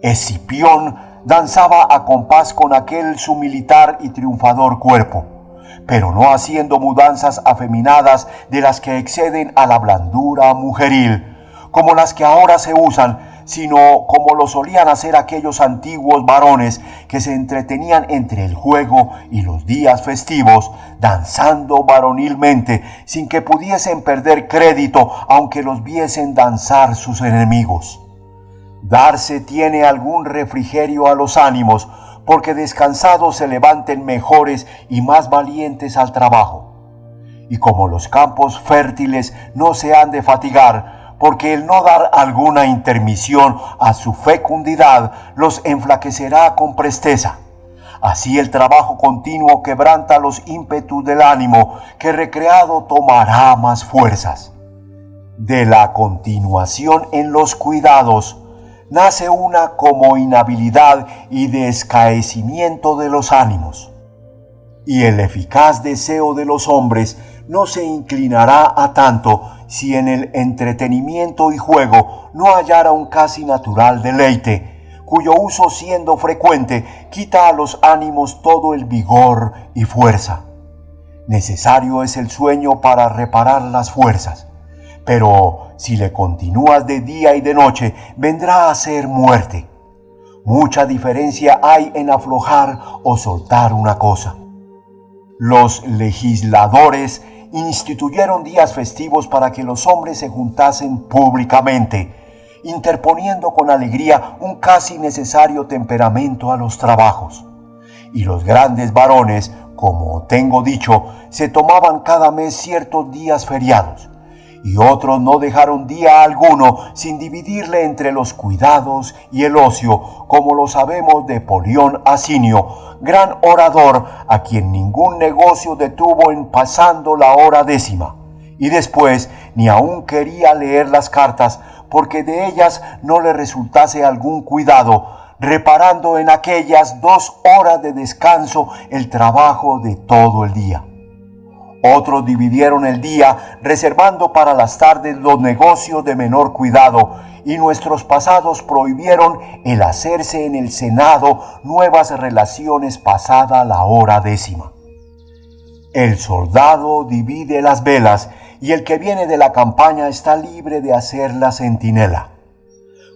Escipión danzaba a compás con aquel su militar y triunfador cuerpo, pero no haciendo mudanzas afeminadas de las que exceden a la blandura mujeril, como las que ahora se usan, sino como lo solían hacer aquellos antiguos varones que se entretenían entre el juego y los días festivos, danzando varonilmente, sin que pudiesen perder crédito, aunque los viesen danzar sus enemigos. Darse tiene algún refrigerio a los ánimos, porque descansados se levanten mejores y más valientes al trabajo. Y como los campos fértiles no se han de fatigar, porque el no dar alguna intermisión a su fecundidad los enflaquecerá con presteza. Así el trabajo continuo quebranta los ímpetus del ánimo, que recreado tomará más fuerzas. De la continuación en los cuidados, nace una como inhabilidad y descaecimiento de los ánimos. Y el eficaz deseo de los hombres no se inclinará a tanto si en el entretenimiento y juego no hallara un casi natural deleite, cuyo uso siendo frecuente quita a los ánimos todo el vigor y fuerza. Necesario es el sueño para reparar las fuerzas, pero si le continúas de día y de noche, vendrá a ser muerte. Mucha diferencia hay en aflojar o soltar una cosa. Los legisladores instituyeron días festivos para que los hombres se juntasen públicamente, interponiendo con alegría un casi necesario temperamento a los trabajos. Y los grandes varones, como tengo dicho, se tomaban cada mes ciertos días feriados, y otros no dejaron día alguno sin dividirle entre los cuidados y el ocio, como lo sabemos de Polión Asinio, gran orador, a quien ningún negocio detuvo en pasando la hora 10, y después ni aun quería leer las cartas, porque de ellas no le resultase algún cuidado, reparando en aquellas 2 horas de descanso el trabajo de todo el día. Otros dividieron el día, reservando para las tardes los negocios de menor cuidado, y nuestros pasados prohibieron el hacerse en el Senado nuevas relaciones pasada la hora 10. El soldado divide las velas, y el que viene de la campaña está libre de hacer la centinela.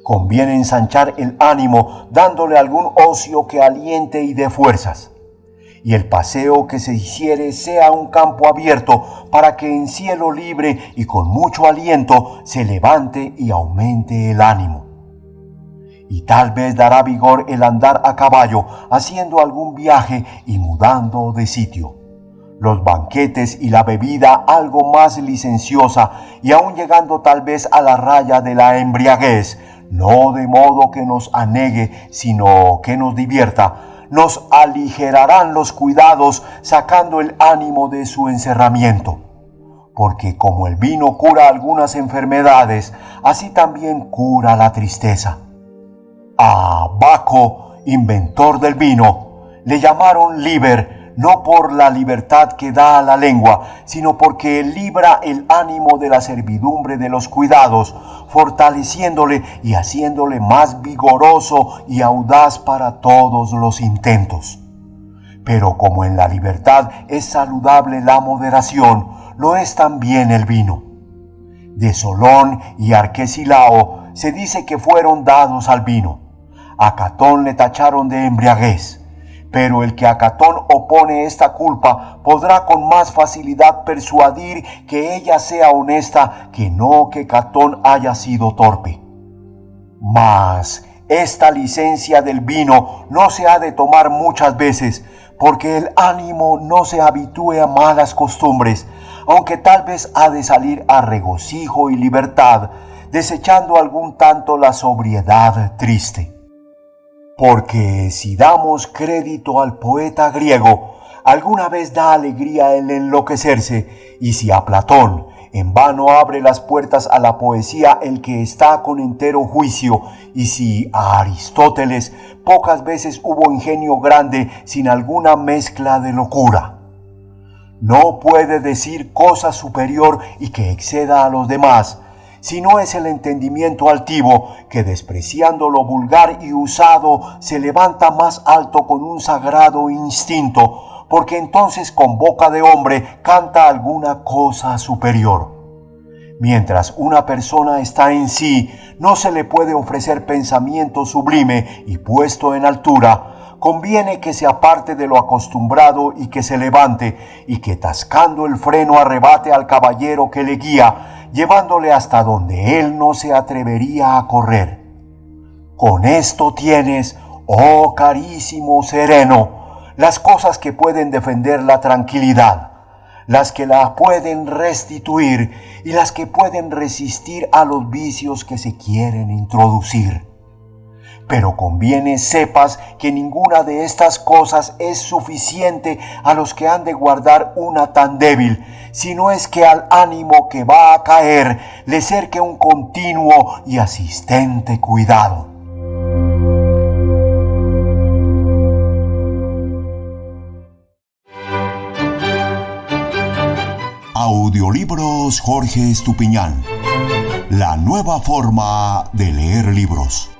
Conviene ensanchar el ánimo, dándole algún ocio que aliente y dé fuerzas. Y el paseo que se hiciere sea un campo abierto, para que en cielo libre y con mucho aliento se levante y aumente el ánimo. y tal vez dará vigor el andar a caballo, haciendo algún viaje y mudando de sitio. Los banquetes y la bebida algo más licenciosa, y aun llegando tal vez a la raya de la embriaguez, no de modo que nos anegue, sino que nos divierta, nos aligerarán los cuidados, sacando el ánimo de su encerramiento. Porque como el vino cura algunas enfermedades, así también cura la tristeza. A Baco, inventor del vino, le llamaron liber, no por la libertad que da a la lengua, sino porque libra el ánimo de la servidumbre de los cuidados, fortaleciéndole y haciéndole más vigoroso y audaz para todos los intentos. Pero como en la libertad es saludable la moderación, lo es también el vino. De Solón y Arquesilao se dice que fueron dados al vino. A Catón le tacharon de embriaguez, pero el que a Catón opone esta culpa podrá con más facilidad persuadir que ella sea honesta que no que Catón haya sido torpe. Mas esta licencia del vino no se ha de tomar muchas veces, porque el ánimo no se habitúe a malas costumbres, aunque tal vez ha de salir a regocijo y libertad, desechando algún tanto la sobriedad triste. Porque si damos crédito al poeta griego, alguna vez da alegría el enloquecerse, y si a Platón en vano abre las puertas a la poesía el que está con entero juicio, y si a Aristóteles pocas veces hubo ingenio grande sin alguna mezcla de locura. No puede decir cosa superior y que exceda a los demás, si no es el entendimiento altivo, que despreciando lo vulgar y usado, se levanta más alto con un sagrado instinto, porque entonces con boca de hombre canta alguna cosa superior. Mientras una persona está en sí, no se le puede ofrecer pensamiento sublime y puesto en altura. Conviene que se aparte de lo acostumbrado y que se levante, y que tascando el freno arrebate al caballero que le guía, llevándole hasta donde él no se atrevería a correr. Con esto tienes, oh carísimo sereno, las cosas que pueden defender la tranquilidad, las que la pueden restituir y las que pueden resistir a los vicios que se quieren introducir. Pero conviene sepas que ninguna de estas cosas es suficiente a los que han de guardar una tan débil, sino es que al ánimo que va a caer le cerque un continuo y asistente cuidado. Audiolibros Jorge Estupiñán. La nueva forma de leer libros.